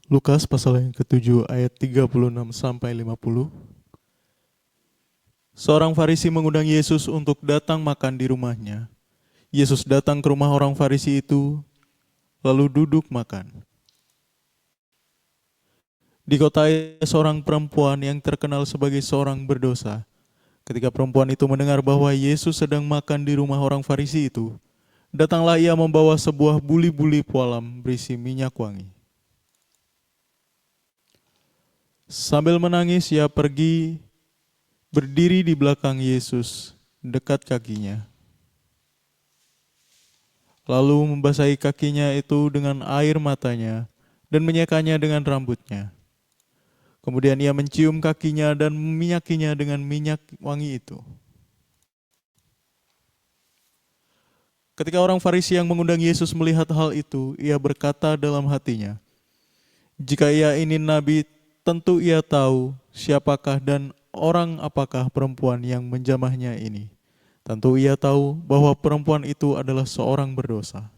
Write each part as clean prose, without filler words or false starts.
Lukas pasal yang ke-7 ayat 36 sampai 50. Seorang Farisi mengundang Yesus untuk datang makan di rumahnya. Yesus datang ke rumah orang Farisi itu, lalu duduk makan. Di kota ada seorang perempuan yang terkenal sebagai seorang berdosa. Ketika perempuan itu mendengar bahwa Yesus sedang makan di rumah orang Farisi itu, datanglah ia membawa sebuah buli-buli pualam berisi minyak wangi. Sambil menangis, ia pergi berdiri di belakang Yesus, dekat kakinya. Lalu membasahi kakinya itu dengan air matanya dan menyekanya dengan rambutnya. Kemudian ia mencium kakinya dan meminyakinya dengan minyak wangi itu. Ketika orang Farisi yang mengundang Yesus melihat hal itu, ia berkata dalam hatinya, "Jika ia ini nabi, tentu ia tahu siapakah dan orang apakah perempuan yang menjamahnya ini. Tentu ia tahu bahwa perempuan itu adalah seorang berdosa."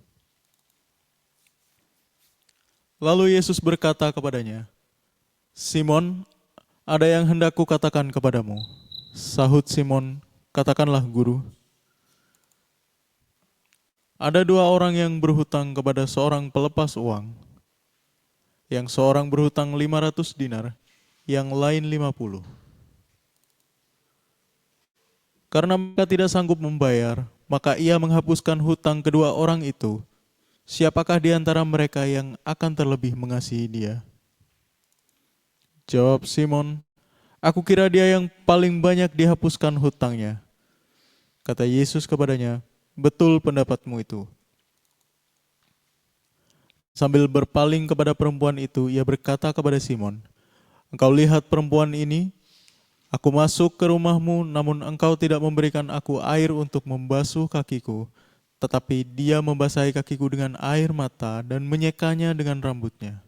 Lalu Yesus berkata kepadanya, "Simon, ada yang hendak kukatakan kepadamu." Sahut Simon, "Katakanlah, Guru." Ada dua orang yang berhutang kepada seorang pelepas uang. Yang seorang berhutang 500 dinar, yang lain 50. Karena mereka tidak sanggup membayar, maka ia menghapuskan hutang kedua orang itu. Siapakah di antara mereka yang akan terlebih mengasihi dia? Jawab Simon, "Aku kira dia yang paling banyak dihapuskan hutangnya." Kata Yesus kepadanya, "Betul pendapatmu itu." Sambil berpaling kepada perempuan itu, ia berkata kepada Simon, "Engkau lihat perempuan ini? Aku masuk ke rumahmu, namun engkau tidak memberikan aku air untuk membasuh kakiku, tetapi dia membasahi kakiku dengan air mata dan menyekanya dengan rambutnya.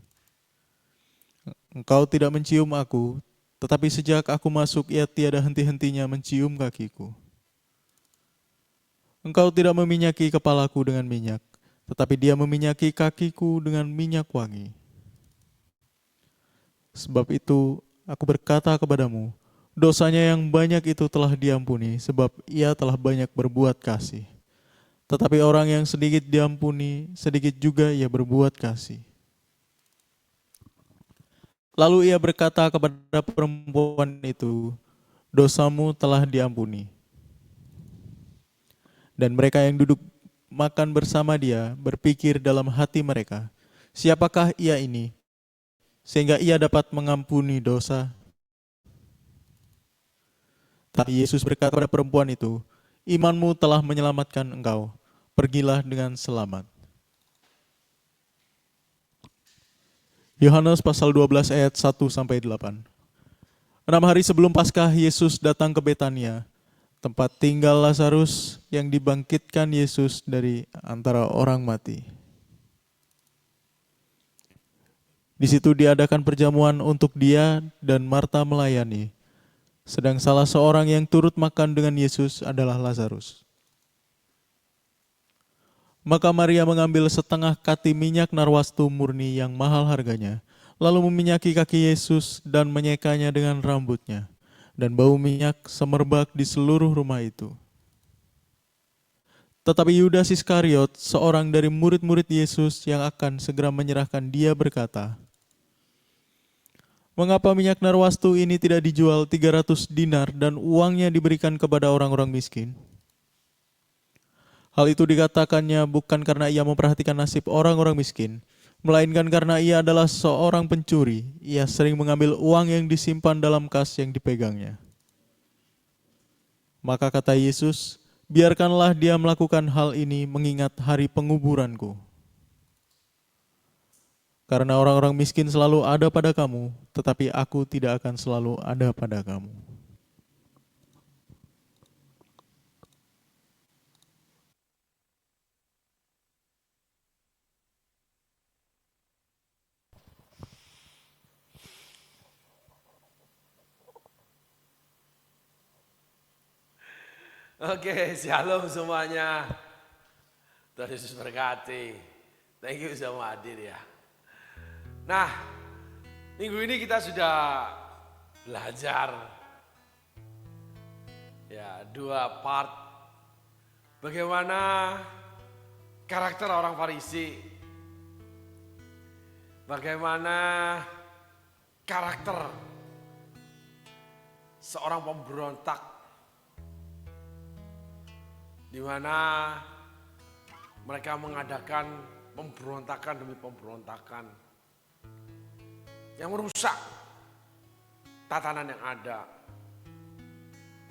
Engkau tidak mencium aku, tetapi sejak aku masuk ia tiada henti-hentinya mencium kakiku. Engkau tidak meminyaki kepalaku dengan minyak, tetapi dia meminyaki kakiku dengan minyak wangi. Sebab itu aku berkata kepadamu, dosanya yang banyak itu telah diampuni, sebab ia telah banyak berbuat kasih. Tetapi orang yang sedikit diampuni, sedikit juga ia berbuat kasih." Lalu ia berkata kepada perempuan itu, "Dosamu telah diampuni." Dan mereka yang duduk makan bersama dia berpikir dalam hati mereka, "Siapakah ia ini, sehingga ia dapat mengampuni dosa?" Tapi Yesus berkata kepada perempuan itu, "Imanmu telah menyelamatkan engkau. Pergilah dengan selamat." Yohanes pasal 12 ayat 1 sampai 8. 6 hari sebelum Paskah, Yesus datang ke Betania, tempat tinggal Lazarus yang dibangkitkan Yesus dari antara orang mati. Di situ diadakan perjamuan untuk dia dan Marta melayani. Sedang salah seorang yang turut makan dengan Yesus adalah Lazarus. Maka Maria mengambil setengah kati minyak narwastu murni yang mahal harganya, lalu meminyaki kaki Yesus dan menyekanya dengan rambutnya. Dan bau minyak semerbak di seluruh rumah itu. Tetapi Yudas Iskariot, seorang dari murid-murid Yesus yang akan segera menyerahkan dia, berkata, "Mengapa minyak narwastu ini tidak dijual 300 dinar dan uangnya diberikan kepada orang-orang miskin?" Hal itu dikatakannya bukan karena ia memperhatikan nasib orang-orang miskin, melainkan karena ia adalah seorang pencuri. Ia sering mengambil uang yang disimpan dalam kas yang dipegangnya. Maka kata Yesus, "Biarkanlah dia melakukan hal ini mengingat hari penguburanku. Karena orang-orang miskin selalu ada pada kamu, tetapi aku tidak akan selalu ada pada kamu." Oke, shalom semuanya. Tuhan Yesus berkati. Thank you sama hadir ya. Nah, Minggu ini kita sudah belajar ya 2 part bagaimana karakter orang Farisi, bagaimana karakter seorang pemberontak, di mana mereka mengadakan pemberontakan demi pemberontakan yang merusak tatanan yang ada.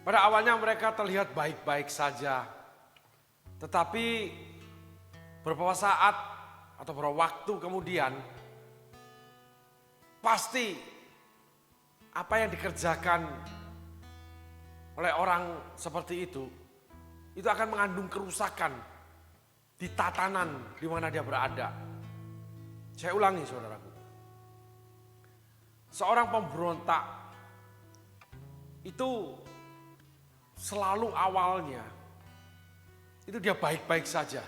Pada awalnya mereka terlihat baik-baik saja, tetapi beberapa saat atau beberapa waktu kemudian pasti apa yang dikerjakan oleh orang seperti itu akan mengandung kerusakan di tatanan di mana dia berada. Saya ulangi saudaraku. Seorang pemberontak itu selalu awalnya itu dia baik-baik saja.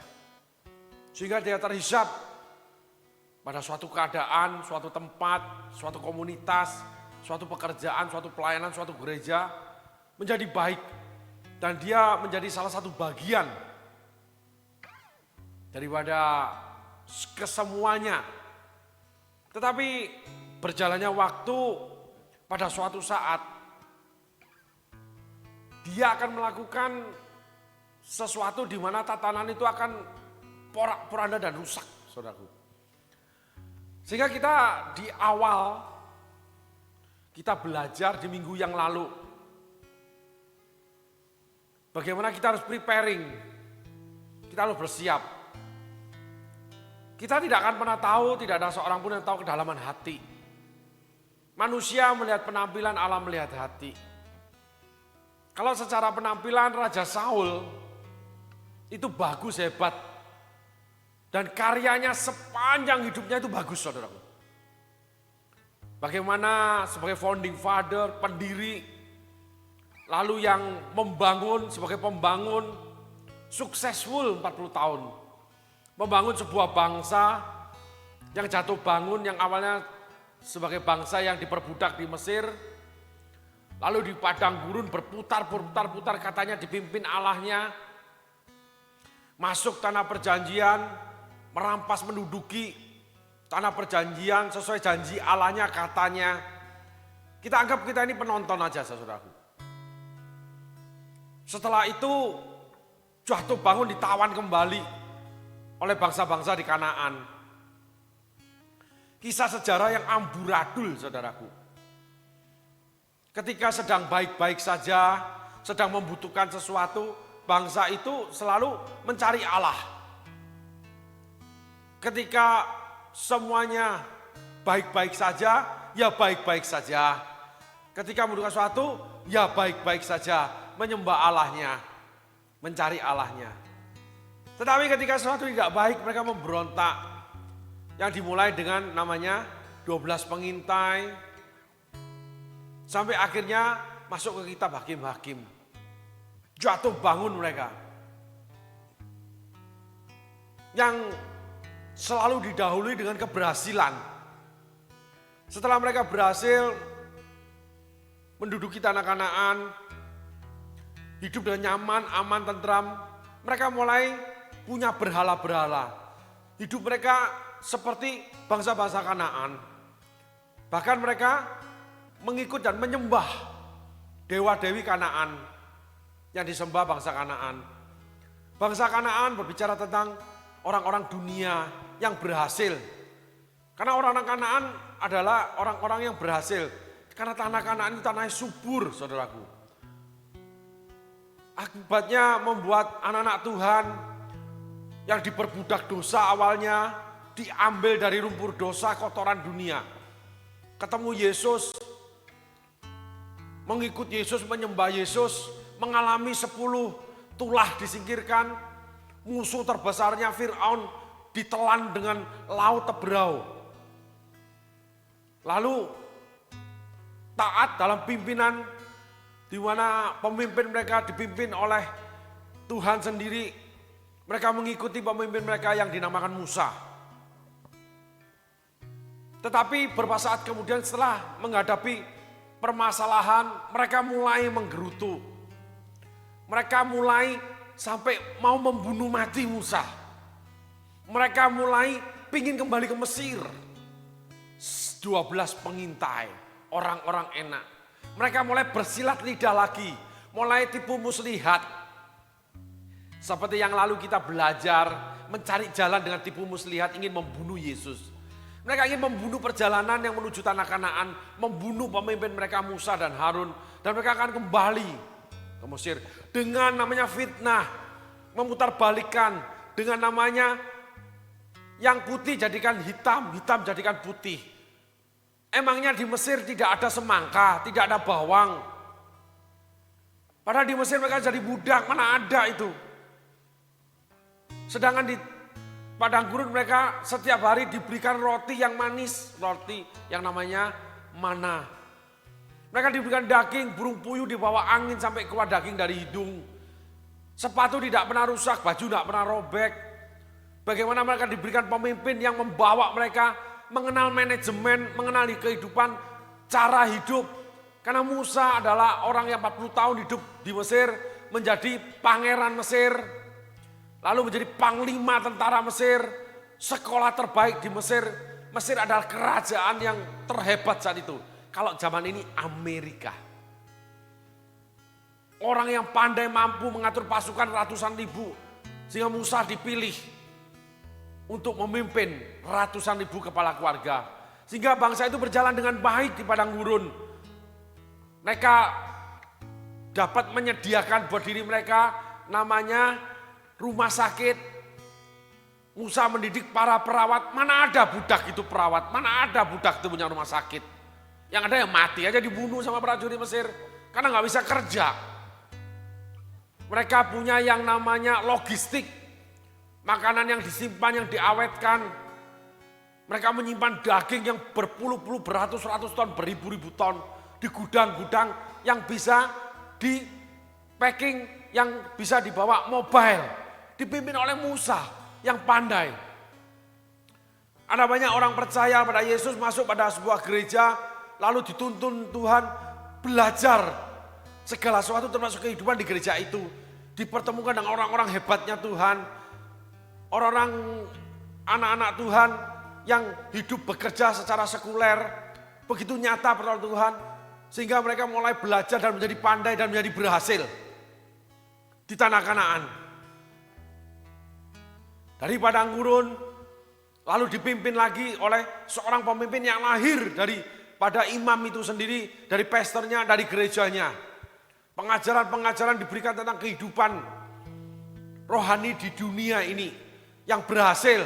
Sehingga dia terhisap pada suatu keadaan, suatu tempat, suatu komunitas, suatu pekerjaan, suatu pelayanan, suatu gereja menjadi baik. Dan dia menjadi salah satu bagian daripada kesemuanya. Tetapi berjalannya waktu, pada suatu saat dia akan melakukan sesuatu di mana tatanan itu akan porak-poranda dan rusak, saudaraku. Sehingga kita di awal kita belajar di minggu yang lalu bagaimana kita harus preparing, kita harus bersiap. Kita tidak akan pernah tahu, tidak ada seorang pun yang tahu kedalaman hati. Manusia melihat penampilan, Allah melihat hati. Kalau secara penampilan Raja Saul itu bagus, hebat. Dan karyanya sepanjang hidupnya itu bagus, saudaraku. Bagaimana sebagai founding father, pendiri, lalu yang membangun sebagai pembangun, successful 40 tahun. Membangun sebuah bangsa yang jatuh bangun, yang awalnya sebagai bangsa yang diperbudak di Mesir, lalu di padang gurun berputar katanya dipimpin Allahnya, masuk tanah perjanjian, merampas menduduki tanah perjanjian sesuai janji Allahnya katanya. Kita anggap kita ini penonton aja, saudaraku. Setelah itu jatuh bangun ditawan kembali oleh bangsa-bangsa di Kanaan. Kisah sejarah yang amburadul, saudaraku. Ketika sedang baik-baik saja, sedang membutuhkan sesuatu, bangsa itu selalu mencari Allah. Ketika semuanya baik-baik saja, ya baik-baik saja. Ketika membutuhkan sesuatu, ya baik-baik saja, menyembah Allahnya, mencari Allahnya. Tetapi ketika sesuatu tidak baik, mereka memberontak. Yang dimulai dengan namanya 12 pengintai. Sampai akhirnya masuk ke kitab Hakim-Hakim. Jatuh bangun mereka. Yang selalu didahului dengan keberhasilan. Setelah mereka berhasil menduduki tanah Kanaan, hidup dengan nyaman, aman, tentram, mereka mulai punya berhala-berhala. Hidup mereka seperti bangsa-bangsa Kanaan. Bahkan mereka mengikut dan menyembah dewa-dewi Kanaan yang disembah bangsa Kanaan. Bangsa Kanaan berbicara tentang orang-orang dunia yang berhasil. Karena orang-orang Kanaan adalah orang-orang yang berhasil. Karena tanah Kanaan itu tanah subur, saudaraku. Akibatnya membuat anak-anak Tuhan yang diperbudak dosa awalnya diambil dari lumpur dosa kotoran dunia. Ketemu Yesus, mengikut Yesus, menyembah Yesus, mengalami 10 tulah disingkirkan, musuh terbesarnya Fir'aun ditelan dengan laut Teberau. Lalu taat dalam pimpinan di mana pemimpin mereka dipimpin oleh Tuhan sendiri. Mereka mengikuti pemimpin mereka yang dinamakan Musa. Tetapi beberapa saat kemudian setelah menghadapi permasalahan, mereka mulai menggerutu. Mereka mulai sampai mau membunuh mati Musa. Mereka mulai pingin kembali ke Mesir. 12 pengintai, orang-orang enak. Mereka mulai bersilat lidah lagi, mulai tipu muslihat. Seperti yang lalu kita belajar, mencari jalan dengan tipu muslihat, ingin membunuh Yesus. Mereka ingin membunuh perjalanan yang menuju tanah Kanaan, membunuh pemimpin mereka Musa dan Harun. Dan mereka akan kembali ke Mesir dengan namanya fitnah, memutarbalikkan, dengan namanya yang putih jadikan hitam, hitam jadikan putih. Emangnya di Mesir tidak ada semangka, tidak ada bawang. Padahal di Mesir mereka jadi budak, mana ada itu. Sedangkan di padang gurun mereka setiap hari diberikan roti yang manis, roti yang namanya mana. Mereka diberikan daging, burung puyuh dibawa angin sampai keluar daging dari hidung. Sepatu tidak pernah rusak, baju tidak pernah robek. Bagaimana mereka diberikan pemimpin yang membawa mereka mengenal manajemen, mengenali kehidupan, cara hidup. Karena Musa adalah orang yang 40 tahun hidup di Mesir, menjadi pangeran Mesir, lalu menjadi panglima tentara Mesir, sekolah terbaik di Mesir. Mesir adalah kerajaan yang terhebat saat itu. Kalau zaman ini Amerika. Orang yang pandai mampu mengatur pasukan ratusan ribu. Sehingga Musa dipilih untuk memimpin ratusan ribu kepala keluarga. Sehingga bangsa itu berjalan dengan baik di padang gurun. Mereka dapat menyediakan buat diri mereka namanya rumah sakit. Musa mendidik para perawat. Mana ada budak itu perawat, mana ada budak itu punya rumah sakit. Yang ada yang mati aja dibunuh sama prajurit Mesir karena nggak bisa kerja. Mereka punya yang namanya logistik, makanan yang disimpan, yang diawetkan. Mereka menyimpan daging yang berpuluh-puluh, beratus-ratus ton, beribu-ribu ton di gudang-gudang yang bisa di packing, yang bisa dibawa mobile, dipimpin oleh Musa yang pandai. Ada banyak orang percaya pada Yesus masuk pada sebuah gereja, lalu dituntun Tuhan belajar segala sesuatu termasuk kehidupan di gereja itu. Dipertemukan dengan orang-orang hebatnya Tuhan, orang-orang anak-anak Tuhan yang hidup bekerja secara sekuler, begitu nyata pertolongan Tuhan, sehingga mereka mulai belajar dan menjadi pandai dan menjadi berhasil di tanah Kanaan. Dari padang gurun, lalu dipimpin lagi oleh seorang pemimpin yang lahir daripada imam itu sendiri, dari pastornya, dari gerejanya. Pengajaran-pengajaran diberikan tentang kehidupan rohani di dunia ini yang berhasil.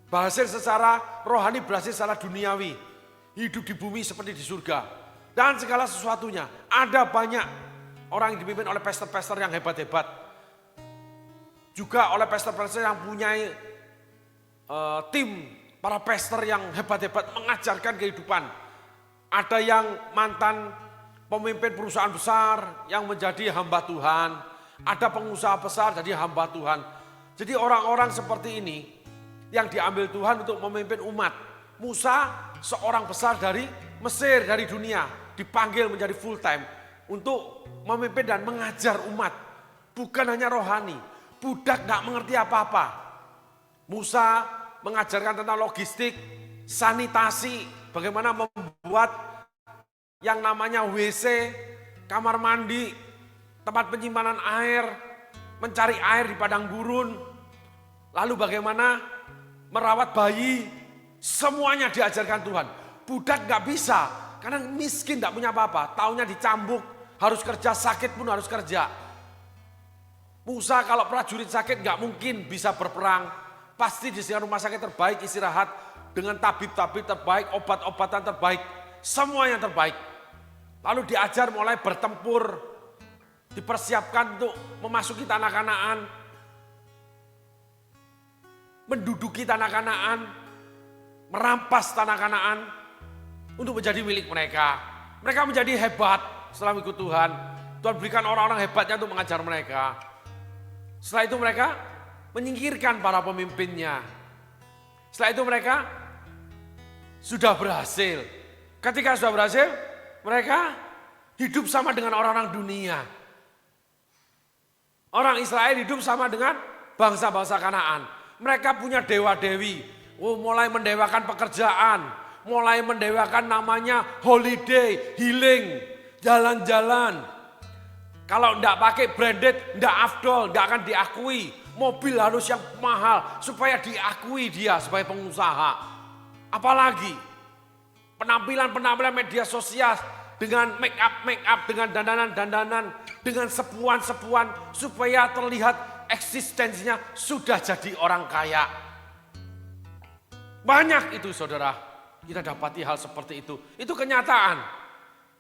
Berhasil secara rohani, berhasil secara duniawi. Hidup di bumi seperti di surga. Dan segala sesuatunya. Ada banyak orang yang dipimpin oleh pastor-pastor yang hebat-hebat. Juga oleh pastor-pastor yang punya tim para pastor yang hebat-hebat mengajarkan kehidupan. Ada yang mantan pemimpin perusahaan besar yang menjadi hamba Tuhan. Ada pengusaha besar jadi hamba Tuhan. Jadi orang-orang seperti ini yang diambil Tuhan untuk memimpin umat. Musa seorang besar dari Mesir, dari dunia, dipanggil menjadi full time untuk memimpin dan mengajar umat. Bukan hanya rohani, budak gak mengerti apa-apa. Musa mengajarkan tentang logistik, sanitasi, bagaimana membuat yang namanya WC, kamar mandi, tempat penyimpanan air, mencari air di padang gurun, lalu bagaimana merawat bayi, semuanya diajarkan Tuhan. Budak gak bisa, karena miskin gak punya apa-apa, taunya dicambuk, harus kerja, sakit pun harus kerja. Musa kalau prajurit sakit gak mungkin bisa berperang, pasti disediakan rumah sakit terbaik, istirahat dengan tabib-tabib terbaik, obat-obatan terbaik, semua yang terbaik. Lalu diajar mulai bertempur, dipersiapkan untuk memasuki tanah Kanaan, menduduki tanah Kanaan, merampas tanah Kanaan untuk menjadi milik mereka. Mereka menjadi hebat setelah ikut Tuhan. Tuhan berikan orang-orang hebatnya untuk mengajar mereka. Setelah itu mereka menyingkirkan para pemimpinnya. Setelah itu mereka sudah berhasil. Ketika sudah berhasil, mereka hidup sama dengan orang-orang dunia. Orang Israel hidup sama dengan bangsa-bangsa Kanaan. Mereka punya dewa-dewi. Mulai mendewakan pekerjaan. Mulai mendewakan namanya holiday, healing, jalan-jalan. Kalau enggak pakai branded, enggak afdol, enggak akan diakui. Mobil harus yang mahal supaya diakui dia sebagai pengusaha. Apalagi penampilan media sosial dengan make up, dengan dandanan, dengan sepuan supaya terlihat eksistensinya sudah jadi orang kaya. Banyak itu saudara, kita dapati hal seperti itu. Itu kenyataan.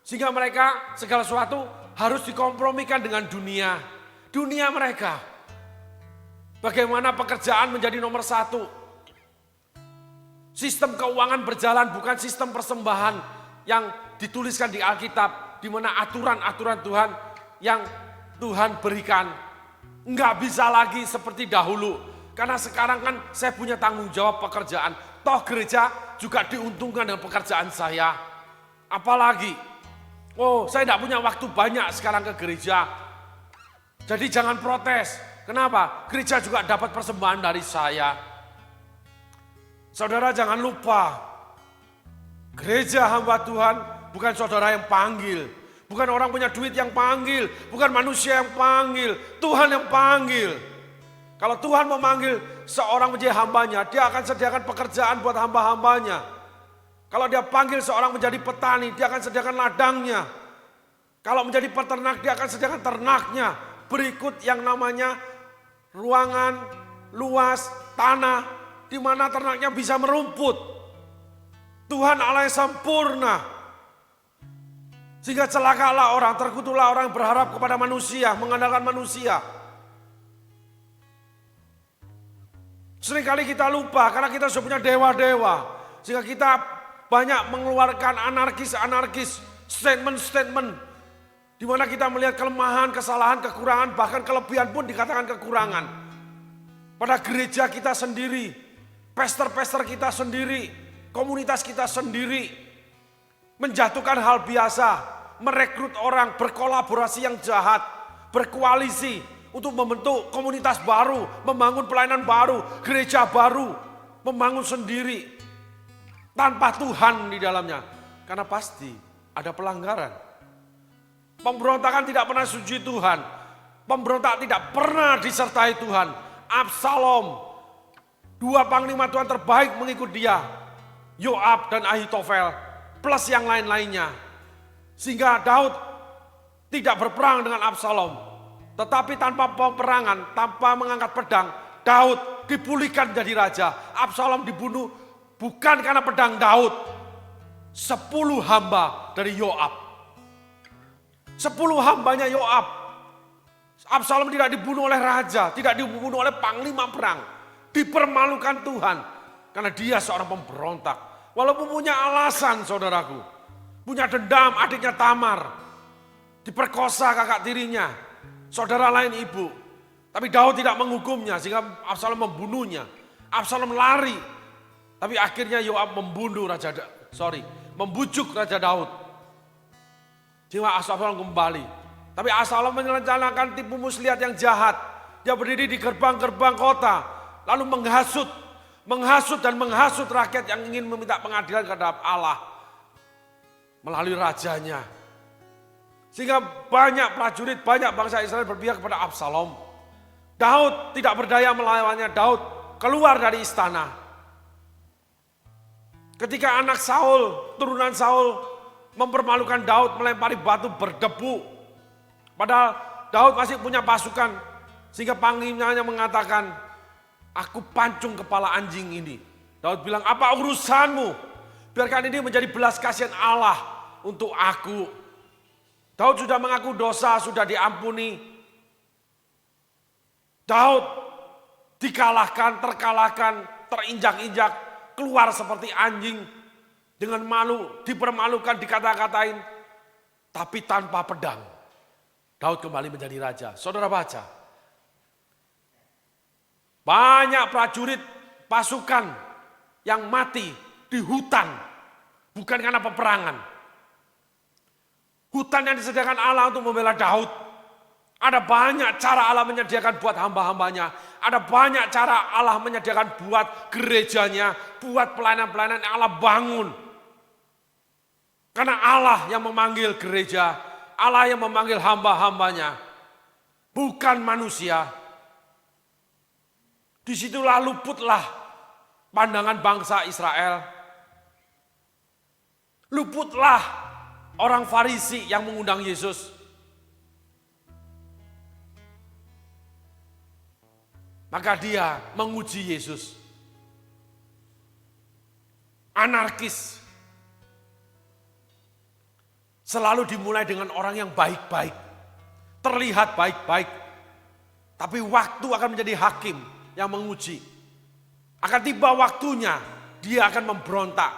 Sehingga mereka segala sesuatu harus dikompromikan dengan dunia. Dunia mereka. Bagaimana pekerjaan menjadi nomor satu. Sistem keuangan berjalan bukan sistem persembahan yang dituliskan di Alkitab. Di mana aturan-aturan Tuhan yang Tuhan berikan. Enggak bisa lagi seperti dahulu. Karena sekarang kan saya punya tanggung jawab pekerjaan. Toh gereja juga diuntungkan dengan pekerjaan saya. Apalagi, saya tidak punya waktu banyak sekarang ke gereja. Jadi jangan protes. Kenapa? Gereja juga dapat persembahan dari saya. Saudara jangan lupa, gereja hamba Tuhan bukan saudara yang panggil. Bukan orang punya duit yang panggil. Bukan manusia yang panggil. Tuhan yang panggil. Kalau Tuhan memanggil seorang menjadi hambanya, dia akan sediakan pekerjaan buat hamba-hambanya. Kalau dia panggil seorang menjadi petani, dia akan sediakan ladangnya. Kalau menjadi peternak, dia akan sediakan ternaknya. Berikut yang namanya ruangan, luas, tanah, di mana ternaknya bisa merumput. Tuhan Allah yang sempurna. Sehingga celakalah orang, terkutuklah orang yang berharap kepada manusia, mengandalkan manusia. Seringkali kita lupa karena kita sudah punya dewa-dewa. Sehingga kita banyak mengeluarkan anarkis-anarkis, statement-statement. Di mana kita melihat kelemahan, kesalahan, kekurangan, bahkan kelebihan pun dikatakan kekurangan. Pada gereja kita sendiri, pastor-pastor kita sendiri, komunitas kita sendiri. Menjatuhkan hal biasa, merekrut orang, berkolaborasi yang jahat, berkoalisi. Untuk membentuk komunitas baru, membangun pelayanan baru, gereja baru, membangun sendiri. Tanpa Tuhan di dalamnya. Karena pasti ada pelanggaran. Pemberontakan tidak pernah suci Tuhan. Pemberontak tidak pernah disertai Tuhan. Absalom, dua panglima Tuhan terbaik mengikut dia. Yoab dan Ahitofel, plus yang lain-lainnya. Sehingga Daud tidak berperang dengan Absalom. Tetapi tanpa peperangan, tanpa mengangkat pedang, Daud dipulihkan jadi raja. Absalom dibunuh bukan karena pedang Daud. 10 hamba dari Yoab. 10 hambanya Yoab. Absalom tidak dibunuh oleh raja, tidak dibunuh oleh panglima perang. Dipermalukan Tuhan karena dia seorang pemberontak. Walaupun punya alasan saudaraku. Punya dendam adiknya Tamar. Diperkosa kakak tirinya. Saudara lain ibu. Tapi Daud tidak menghukumnya sehingga Absalom membunuhnya. Absalom lari. Tapi akhirnya Yoab membujuk Raja Daud. Sehingga Absalom kembali. Tapi Absalom merencanakan tipu muslihat yang jahat. Dia berdiri di gerbang-gerbang kota. Lalu menghasut rakyat yang ingin meminta pengadilan terhadap Allah. Melalui rajanya. Sehingga banyak prajurit, banyak bangsa Israel berpihak kepada Absalom. Daud tidak berdaya melawannya. Daud keluar dari istana. Ketika anak Saul, turunan Saul mempermalukan Daud, melempari batu berdebu. Padahal Daud masih punya pasukan. Sehingga panglimanya mengatakan, aku pancung kepala anjing ini. Daud bilang, apa urusanmu? Biarkan ini menjadi belas kasihan Allah untuk aku. Daud sudah mengaku dosa, sudah diampuni. Daud dikalahkan, terkalahkan, terinjak-injak, keluar seperti anjing. Dengan malu, dipermalukan, dikata-katain. Tapi tanpa pedang. Daud kembali menjadi raja. Saudara baca. Banyak prajurit pasukan yang mati di hutan bukan karena peperangan. Hutan yang disediakan Allah untuk membela Daud. Ada banyak cara Allah menyediakan buat hamba-hambanya. Ada banyak cara Allah menyediakan buat gerejanya, buat pelayanan-pelayanan yang Allah bangun. Karena Allah yang memanggil gereja, Allah yang memanggil hamba-hambanya, bukan manusia. Disitulah luputlah pandangan bangsa Israel. Luputlah orang Farisi yang mengundang Yesus. Maka dia menguji Yesus. Anarkis. Selalu dimulai dengan orang yang baik-baik. Terlihat baik-baik. Tapi waktu akan menjadi hakim yang menguji. Akan tiba waktunya dia akan memberontak.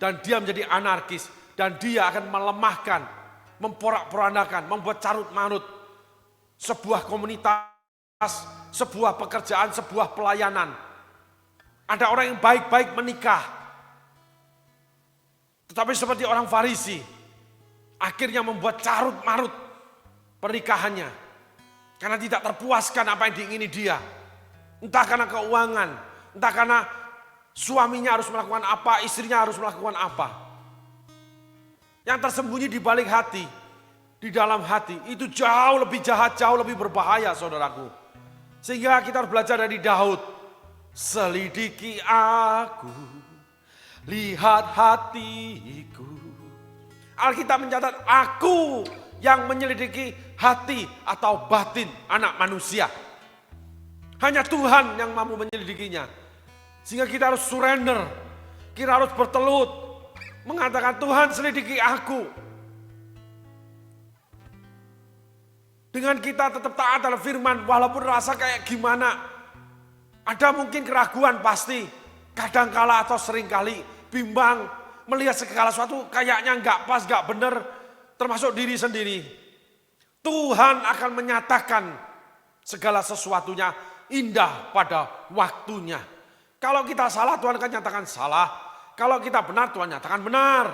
Dan dia menjadi anarkis. Dan dia akan melemahkan, memporak-porandakan, membuat carut-marut sebuah komunitas, sebuah pekerjaan, sebuah pelayanan. Ada orang yang baik-baik menikah. Tetapi seperti orang Farisi, akhirnya membuat carut-marut pernikahannya. Karena tidak terpuaskan apa yang diingini dia. Entah karena keuangan, entah karena suaminya harus melakukan apa, istrinya harus melakukan apa. Yang tersembunyi di balik hati, di dalam hati, itu jauh lebih jahat, jauh lebih berbahaya saudaraku. Sehingga kita harus belajar dari Daud. Selidiki aku, lihat hatiku. Alkitab mencatat, aku yang menyelidiki hati atau batin anak manusia. Hanya Tuhan yang mampu menyelidikinya. Sehingga kita harus surrender, kita harus bertelut, mengatakan Tuhan selidiki aku. Dengan kita tetap taat dalam firman, walaupun rasa kayak gimana. Ada mungkin keraguan pasti, kadangkala atau seringkali bimbang, melihat segala sesuatu kayaknya nggak pas, nggak benar, termasuk diri sendiri. Tuhan akan menyatakan segala sesuatunya indah pada waktunya. Kalau kita salah, Tuhan akan nyatakan salah. Kalau kita benar, Tuhan nyatakan benar.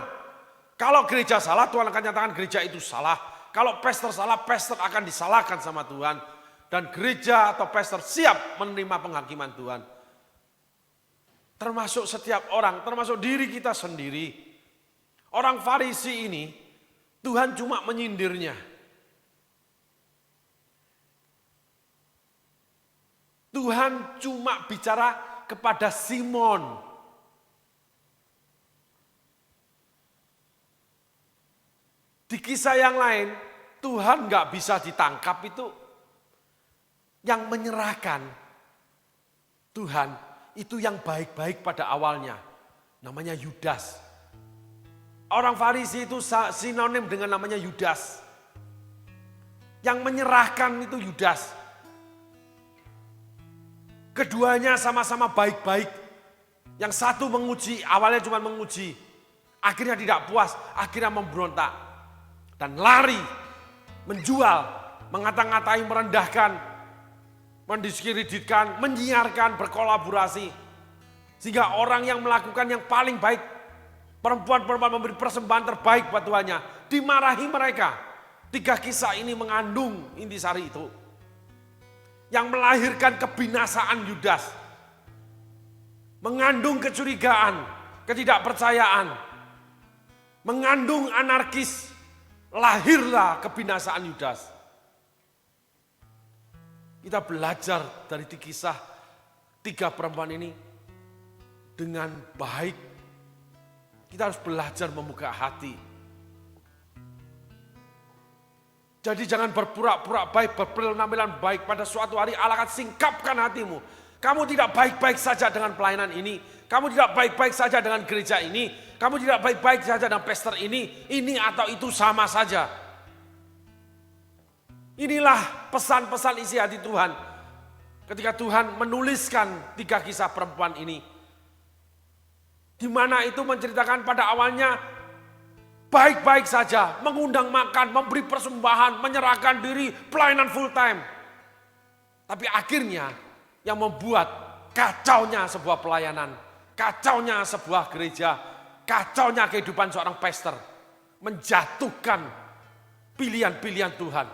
Kalau gereja salah, Tuhan akan nyatakan gereja itu salah. Kalau pastor salah, pastor akan disalahkan sama Tuhan. Dan gereja atau pastor siap menerima penghakiman Tuhan. Termasuk setiap orang, termasuk diri kita sendiri. Orang Farisi ini, Tuhan cuma menyindirnya. Tuhan cuma bicara kepada Simon. Di kisah yang lain, Tuhan gak bisa ditangkap itu. Yang menyerahkan Tuhan, itu yang baik-baik pada awalnya. Namanya Yudas. Orang Farisi itu sinonim dengan namanya Yudas. Yang menyerahkan itu Yudas. Keduanya sama-sama baik-baik. Yang satu menguji, awalnya cuma menguji. Akhirnya tidak puas, akhirnya memberontak. Dan lari, menjual, mengata-ngatai, merendahkan, mendiskreditkan, menyiarkan, berkolaborasi. Sehingga orang yang melakukan yang paling baik, perempuan-perempuan memberi persembahan terbaik buat Tuhannya, dimarahi mereka. 3 kisah ini mengandung intisari itu. Yang melahirkan kebinasaan Yudas. Mengandung kecurigaan, ketidakpercayaan. Mengandung anarkis. Lahirlah kebinasaan Yudas. Kita belajar dari kisah 3 perempuan ini dengan baik. Kita harus belajar membuka hati. Jadi jangan berpura-pura baik, berpenampilan baik. Pada suatu hari Allah akan singkapkan hatimu. Kamu tidak baik-baik saja dengan pelayanan ini. Kamu tidak baik-baik saja dengan gereja ini. Kamu tidak baik-baik saja dengan pastor ini atau itu sama saja. Inilah pesan-pesan isi hati Tuhan. Ketika Tuhan menuliskan 3 kisah perempuan ini. Di mana itu menceritakan pada awalnya baik-baik saja. Mengundang makan, memberi persembahan, menyerahkan diri, pelayanan full time. Tapi akhirnya yang membuat kacaunya sebuah pelayanan. Kacaunya sebuah gereja. kacaunya kehidupan seorang pastor. Menjatuhkan pilihan-pilihan Tuhan.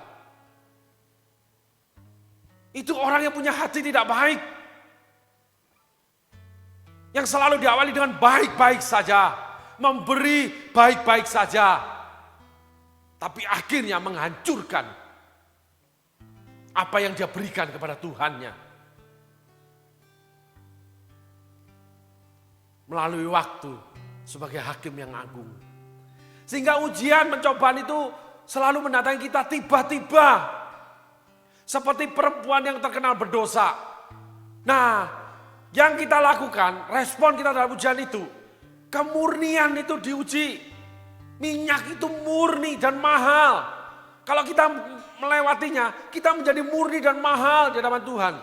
Itu orang yang punya hati tidak baik. Yang selalu diawali dengan baik-baik saja. Memberi baik-baik saja. Tapi akhirnya menghancurkan apa yang dia berikan kepada Tuhannya. Melalui waktu sebagai hakim yang agung. Sehingga ujian pencobaan itu selalu mendatangi kita tiba-tiba. Seperti perempuan yang terkenal berdosa. Nah, yang kita lakukan, respon kita dalam ujian itu, kemurnian itu diuji. Minyak itu murni dan mahal. Kalau kita melewatinya, kita menjadi murni dan mahal di hadapan Tuhan.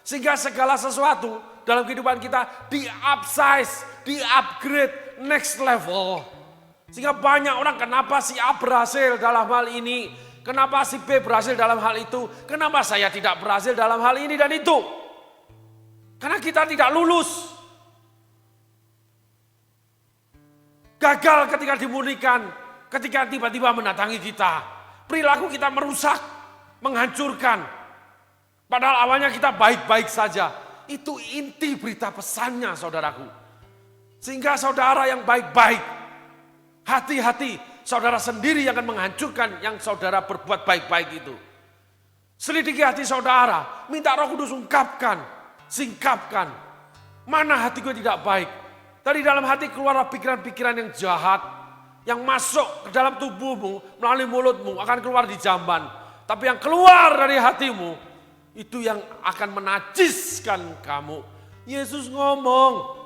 Sehingga segala sesuatu dalam kehidupan kita di-upsize, di-upgrade, next level. Sehingga banyak orang, kenapa si A berhasil dalam hal ini, kenapa si B berhasil dalam hal itu, kenapa saya tidak berhasil dalam hal ini dan itu. Karena kita tidak lulus. Gagal ketika dimurnikan, ketika tiba-tiba mendatangi kita. Perilaku kita merusak, menghancurkan. Padahal awalnya kita baik-baik saja. Itu inti berita pesannya saudaraku. Sehingga saudara yang baik-baik, hati-hati, saudara sendiri yang akan menghancurkan yang saudara berbuat baik-baik itu. Selidiki hati saudara, minta Roh Kudus ungkapkan, singkapkan. Mana hati gue tidak baik? Dari dalam hati keluar pikiran-pikiran yang jahat, yang masuk ke dalam tubuhmu, melalui mulutmu, akan keluar di jamban. Tapi yang keluar dari hatimu, itu yang akan menajiskan kamu. Yesus ngomong,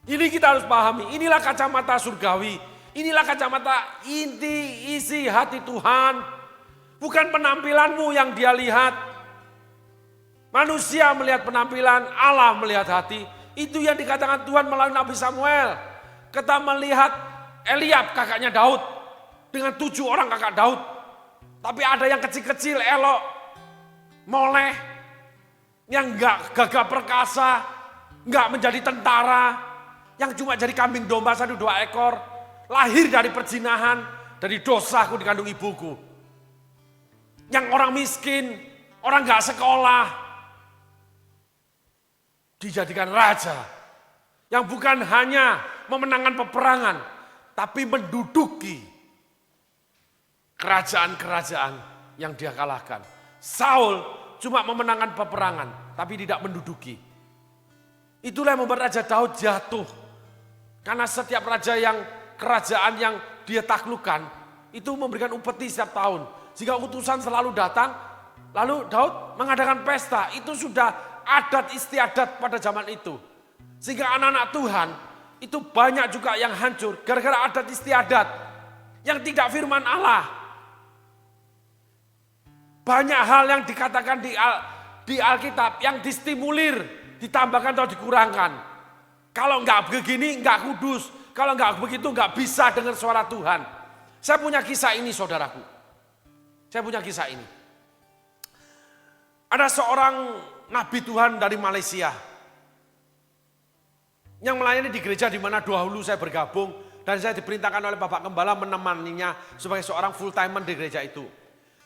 ini kita harus pahami, inilah kacamata surgawi. Inilah kacamata inti isi hati Tuhan. Bukan penampilanmu yang dia lihat. Manusia melihat penampilan, Allah melihat hati. Itu yang dikatakan Tuhan melalui Nabi Samuel. Kita melihat Eliab kakaknya Daud. Dengan 7 orang kakak Daud. Tapi ada yang kecil-kecil, elok, moleh. Yang enggak gagah perkasa, enggak menjadi tentara. Yang cuma jadi kambing domba 1-2 ekor. Lahir dari perzinahan, dari dosaku dikandung ibuku. Yang orang miskin, orang gak sekolah. Dijadikan raja. Yang bukan hanya memenangkan peperangan, tapi menduduki kerajaan-kerajaan yang dia kalahkan. Saul cuma memenangkan peperangan, tapi tidak menduduki. Itulah yang membuat Raja Daud jatuh. Karena setiap raja yang kerajaan yang dia taklukkan itu memberikan upeti setiap tahun. Jika utusan selalu datang, lalu Daud mengadakan pesta. Itu sudah adat istiadat pada zaman itu. Sehingga anak-anak Tuhan itu banyak juga yang hancur gara-gara adat istiadat yang tidak firman Allah. Banyak hal yang dikatakan di Alkitab yang distimulir, ditambahkan atau dikurangkan. Kalau enggak begini, enggak kudus. Kalau enggak begitu, enggak bisa dengar suara Tuhan. Saya punya kisah ini, saudaraku. Saya punya kisah ini. Ada seorang nabi Tuhan dari Malaysia. Yang melayani di gereja di mana dahulu saya bergabung. Dan saya diperintahkan oleh Bapak Gembala menemaninya sebagai seorang full timer di gereja itu.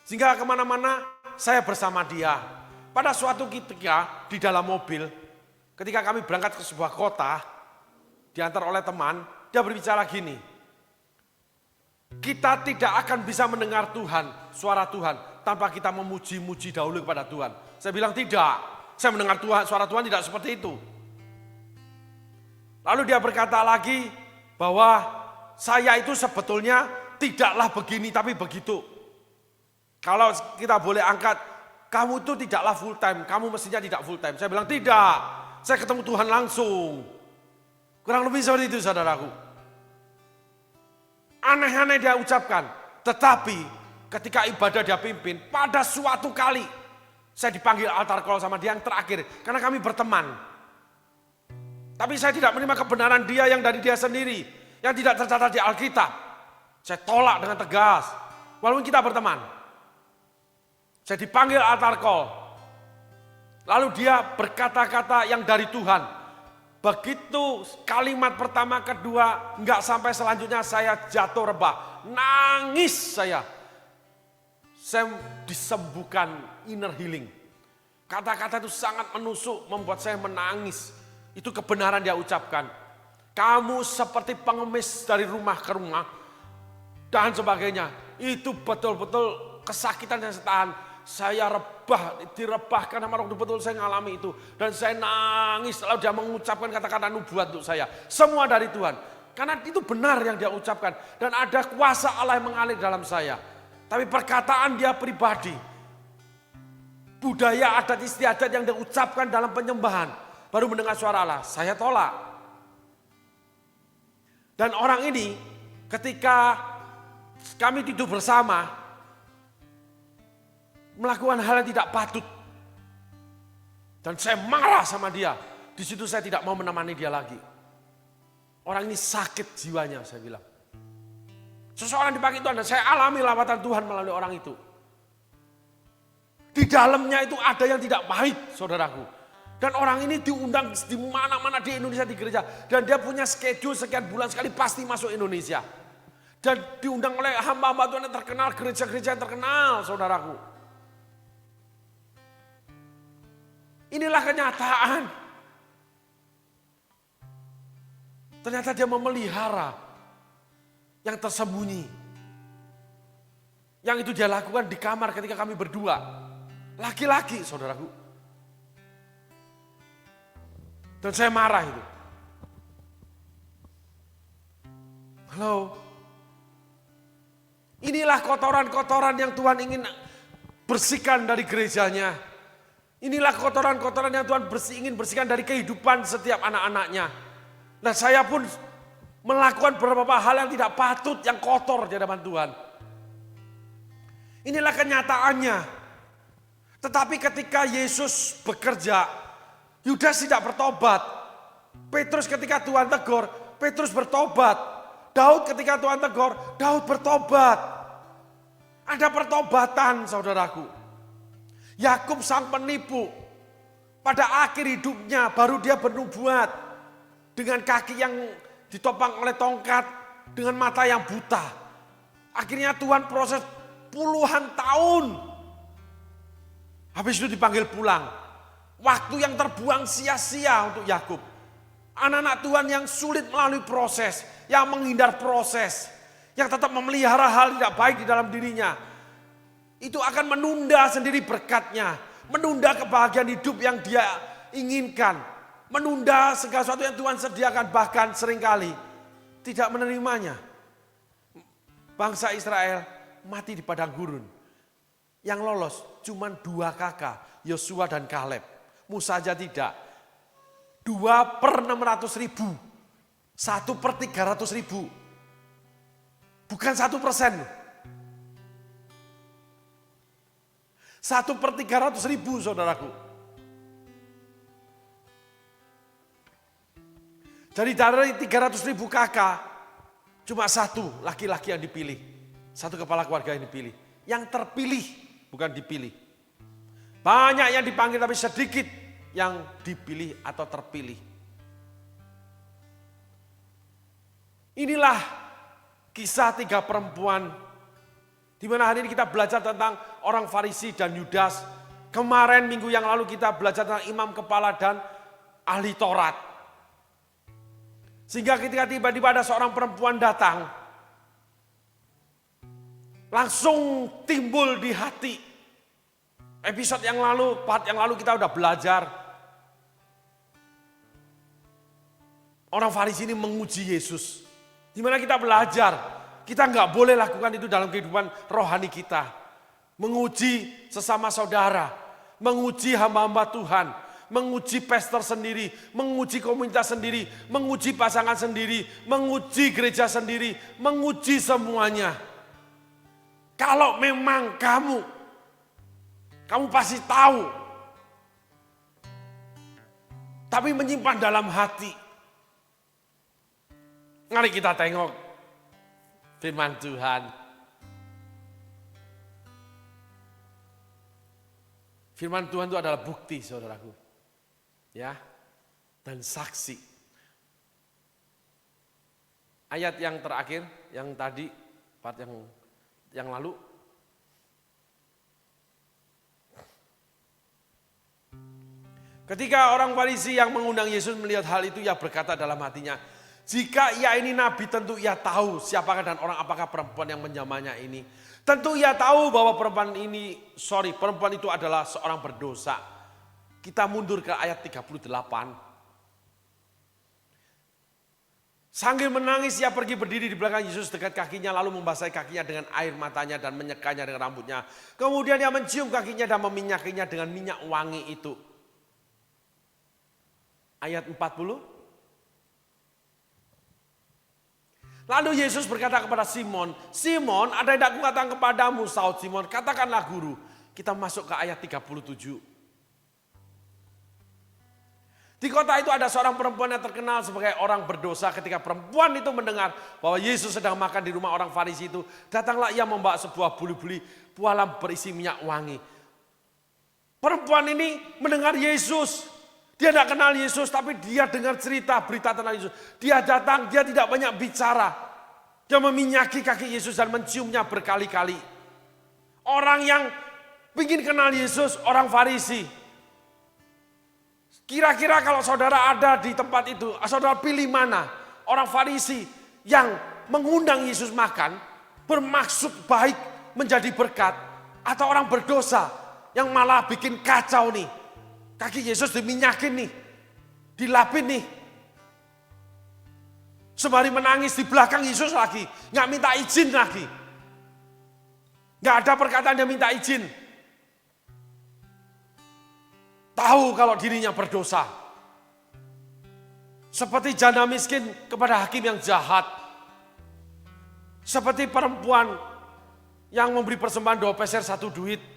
Sehingga kemana-mana saya bersama dia. Pada suatu ketika di dalam mobil, ketika kami berangkat ke sebuah kota, diantar oleh teman, dia berbicara gini. Kita tidak akan bisa mendengar Tuhan, suara Tuhan, tanpa kita memuji-muji dahulu kepada Tuhan. Saya bilang tidak, saya mendengar Tuhan, suara Tuhan tidak seperti itu. Lalu dia berkata lagi bahwa saya itu sebetulnya tidaklah begini tapi begitu. Kalau kita boleh angkat, kamu itu tidaklah full time, kamu mestinya tidak full time. Saya bilang tidak, saya ketemu Tuhan langsung. Kurang lebih seperti itu saudaraku. Aneh-aneh dia ucapkan. Tetapi ketika ibadah dia pimpin, pada suatu kali saya dipanggil altar call sama dia yang terakhir. Karena kami berteman. Tapi saya tidak menerima kebenaran dia yang dari dia sendiri. Yang tidak tercatat di Alkitab. Saya tolak dengan tegas. Walaupun kita berteman. Saya dipanggil altar call. Lalu dia berkata-kata yang dari Tuhan. Begitu kalimat pertama, kedua, enggak sampai selanjutnya saya jatuh rebah. Nangis saya. Saya disembuhkan, inner healing. Kata-kata itu sangat menusuk, membuat saya menangis. Itu kebenaran dia ucapkan. Kamu seperti pengemis dari rumah ke rumah. Dan sebagainya. Itu betul-betul kesakitan yang saya tahan. Saya direbahkan sama Roh, betul saya ngalami itu. Dan saya nangis lalu dia mengucapkan kata-kata nubuat untuk saya. Semua dari Tuhan. Karena itu benar yang dia ucapkan. Dan ada kuasa Allah yang mengalir dalam saya. Tapi perkataan dia pribadi. Budaya adat istiadat yang dia ucapkan dalam penyembahan. Baru mendengar suara Allah. Saya tolak. Dan orang ini ketika kami tidur bersama, melakukan hal yang tidak patut. Dan saya marah sama dia. Di situ saya tidak mau menemani dia lagi. Orang ini sakit jiwanya, saya bilang. Seseorang dipakai Tuhan, dan saya alami lawatan Tuhan melalui orang itu. Di dalamnya itu ada yang tidak baik, saudaraku. Dan orang ini diundang di mana-mana di Indonesia, di gereja. Dan dia punya schedule sekian bulan sekali pasti masuk Indonesia. Dan diundang oleh hamba-hamba Tuhan yang terkenal, gereja-gereja yang terkenal, saudaraku. Inilah kenyataan. Ternyata dia memelihara yang tersembunyi. Yang itu dia lakukan di kamar ketika kami berdua. Laki-laki, saudaraku. Dan saya marah itu. Halo. Inilah kotoran-kotoran yang Tuhan ingin bersihkan dari gerejanya. Inilah kotoran-kotoran yang Tuhan ingin bersihkan dari kehidupan setiap anak-anaknya. Nah, saya pun melakukan beberapa hal yang tidak patut, yang kotor di hadapan Tuhan. Inilah kenyataannya. Tetapi ketika Yesus bekerja, Yudas tidak bertobat. Petrus ketika Tuhan tegur, Petrus bertobat. Daud ketika Tuhan tegur, Daud bertobat. Ada pertobatan, saudaraku. Yakub sang penipu, pada akhir hidupnya baru dia bernubuat dengan kaki yang ditopang oleh tongkat, dengan mata yang buta. Akhirnya Tuhan proses puluhan tahun. Habis itu dipanggil pulang. Waktu yang terbuang sia-sia untuk Yakub. Anak-anak Tuhan yang sulit melalui proses, yang menghindar proses, yang tetap memelihara hal tidak baik di dalam dirinya. Itu akan menunda sendiri berkatnya, menunda kebahagiaan hidup yang dia inginkan, menunda segala sesuatu yang Tuhan sediakan, bahkan seringkali tidak menerimanya. Bangsa Israel mati di padang gurun. Yang lolos cuma 2 kakak, Yosua dan Kaleb. Musa aja tidak. 2/600.000, 1/300.000. Bukan 1%. 1/300.000, saudaraku. Jadi dari 300.000 kakak, cuma 1 laki-laki yang dipilih. 1 kepala keluarga yang dipilih. Yang terpilih, bukan dipilih. Banyak yang dipanggil tapi sedikit yang dipilih atau terpilih. Inilah kisah 3 perempuan. Di mana hari ini kita belajar tentang orang Farisi dan Yudas. Kemarin minggu yang lalu kita belajar tentang imam kepala dan ahli Taurat. Sehingga ketika tiba-tiba ada seorang perempuan datang, langsung timbul di hati. Episode yang lalu, part yang lalu kita udah belajar. Orang Farisi ini menguji Yesus. Di mana kita belajar. Kita nggak boleh lakukan itu dalam kehidupan rohani kita. Menguji sesama saudara. Menguji hamba-hamba Tuhan. Menguji pastor sendiri. Menguji komunitas sendiri. Menguji pasangan sendiri. Menguji gereja sendiri. Menguji semuanya. Kalau memang kamu pasti tahu. Tapi menyimpan dalam hati. Mari kita tengok firman Tuhan. Firman Tuhan itu adalah bukti, saudaraku. Ya, dan saksi. ayat yang terakhir, yang tadi, part yang lalu. Ketika orang Farisi yang mengundang Yesus melihat hal itu, ia berkata dalam hatinya, jika ia ini nabi, tentu ia tahu siapakah dan orang apakah perempuan yang menjamahnya ini. Tentu ia tahu bahwa perempuan itu adalah seorang berdosa. Kita mundur ke ayat 38. Sambil menangis ia pergi berdiri di belakang Yesus dekat kakinya, lalu membasahi kakinya dengan air matanya dan menyekanya dengan rambutnya. Kemudian ia mencium kakinya dan meminyakinya dengan minyak wangi itu. Ayat 40. Lalu Yesus berkata kepada Simon, Simon, ada yang aku katakan kepadamu, sahut Simon, katakanlah guru. Kita masuk ke ayat 37. Di kota itu ada seorang perempuan yang terkenal sebagai orang berdosa. Ketika perempuan itu mendengar bahwa Yesus sedang makan di rumah orang Farisi itu, datanglah ia membawa sebuah buli-buli pualam berisi minyak wangi. Perempuan ini mendengar Yesus. Dia tidak kenal Yesus, tapi dia dengar cerita, berita tentang Yesus. Dia datang, dia tidak banyak bicara. Dia meminyaki kaki Yesus dan menciumnya berkali-kali. Orang yang ingin kenal Yesus, orang Farisi. Kira-kira kalau saudara ada di tempat itu, saudara pilih mana? Orang Farisi yang mengundang Yesus makan, bermaksud baik menjadi berkat. Atau orang berdosa yang malah bikin kacau nih. Kaki Yesus diminyakin nih, dilapin nih. Sembari menangis di belakang Yesus lagi, nggak minta izin lagi. Nggak ada perkataan dia minta izin. Tahu kalau dirinya berdosa. Seperti janda miskin kepada hakim yang jahat. Seperti perempuan yang memberi persembahan 2 peser 1 duit.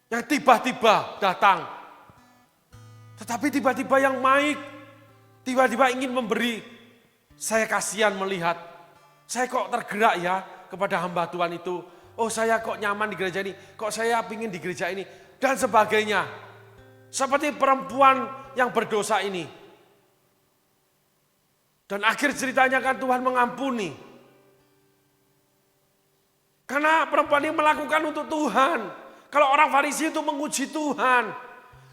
Yang tiba-tiba datang. Tetapi tiba-tiba yang baik. Tiba-tiba ingin memberi. Saya kasihan melihat. Saya kok tergerak ya kepada hamba Tuhan itu. Oh saya kok nyaman di gereja ini. Kok saya ingin di gereja ini. Dan sebagainya. Seperti perempuan yang berdosa ini. Dan akhir ceritanya kan Tuhan mengampuni. Karena perempuan ini melakukan untuk Tuhan. Kalau orang Farisi itu menguji Tuhan,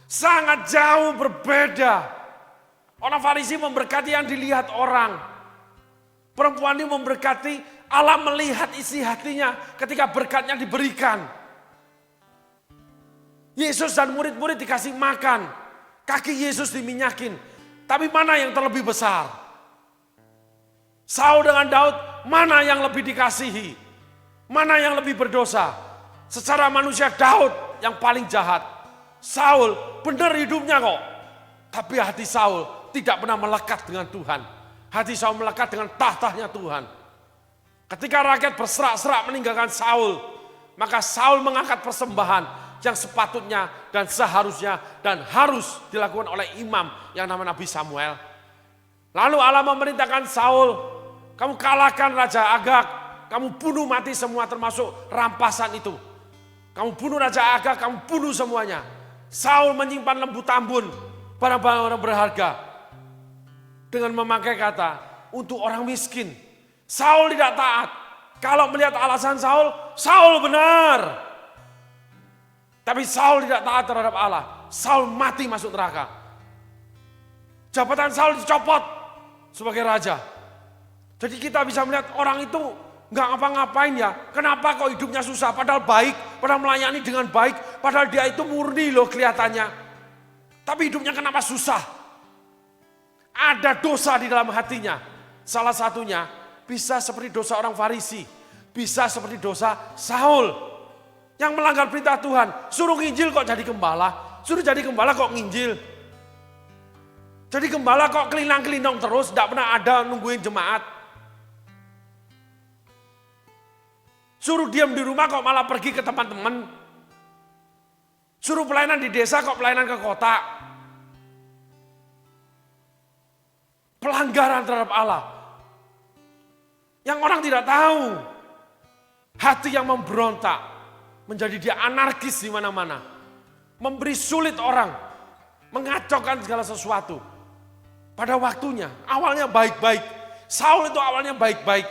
sangat jauh berbeda. Orang Farisi memberkati yang dilihat orang. Perempuan ini memberkati, Allah melihat isi hatinya ketika berkatnya diberikan. Yesus dan murid-murid dikasih makan, kaki Yesus diminyakin. Tapi mana yang terlebih besar? Saul dengan Daud, mana yang lebih dikasihi? Mana yang lebih berdosa? Secara manusia Daud yang paling jahat. Saul benar hidupnya kok. Tapi hati Saul tidak pernah melekat dengan Tuhan. Hati Saul melekat dengan tahtanya Tuhan. Ketika rakyat berserak-serak meninggalkan Saul, maka Saul mengangkat persembahan yang sepatutnya dan seharusnya dan harus dilakukan oleh imam yang namanya Nabi Samuel. Lalu Allah memerintahkan Saul, kamu kalahkan Raja Agag, kamu bunuh mati semua termasuk rampasan itu. Kamu bunuh Raja Agag, kamu bunuh semuanya. Saul menyimpan lembu tambun, barang-barang berharga. Dengan memakai kata, untuk orang miskin. Saul tidak taat. Kalau melihat alasan Saul, Saul benar. Tapi Saul tidak taat terhadap Allah. Saul mati masuk neraka. Jabatan Saul dicopot sebagai raja. Jadi kita bisa melihat orang itu nggak ngapa-ngapain ya. Kenapa kok hidupnya susah? Padahal baik, padahal melayani dengan baik. Padahal dia itu murni loh kelihatannya. Tapi hidupnya kenapa susah? Ada dosa di dalam hatinya. Salah satunya bisa seperti dosa orang Farisi. Bisa seperti dosa Saul. Yang melanggar perintah Tuhan. Suruh nginjil kok jadi gembala. Suruh jadi gembala kok nginjil. Jadi gembala kok kelinang-kelinong terus. Tidak pernah ada nungguin jemaat. Suruh diam di rumah kok malah pergi ke teman-teman. Suruh pelayanan di desa kok pelayanan ke kota. Pelanggaran terhadap Allah. Yang orang tidak tahu. Hati yang memberontak. Menjadi dia anarkis di mana-mana. Memberi sulit orang. Mengacaukan segala sesuatu. pada waktunya. Awalnya baik-baik. Saul itu awalnya baik-baik.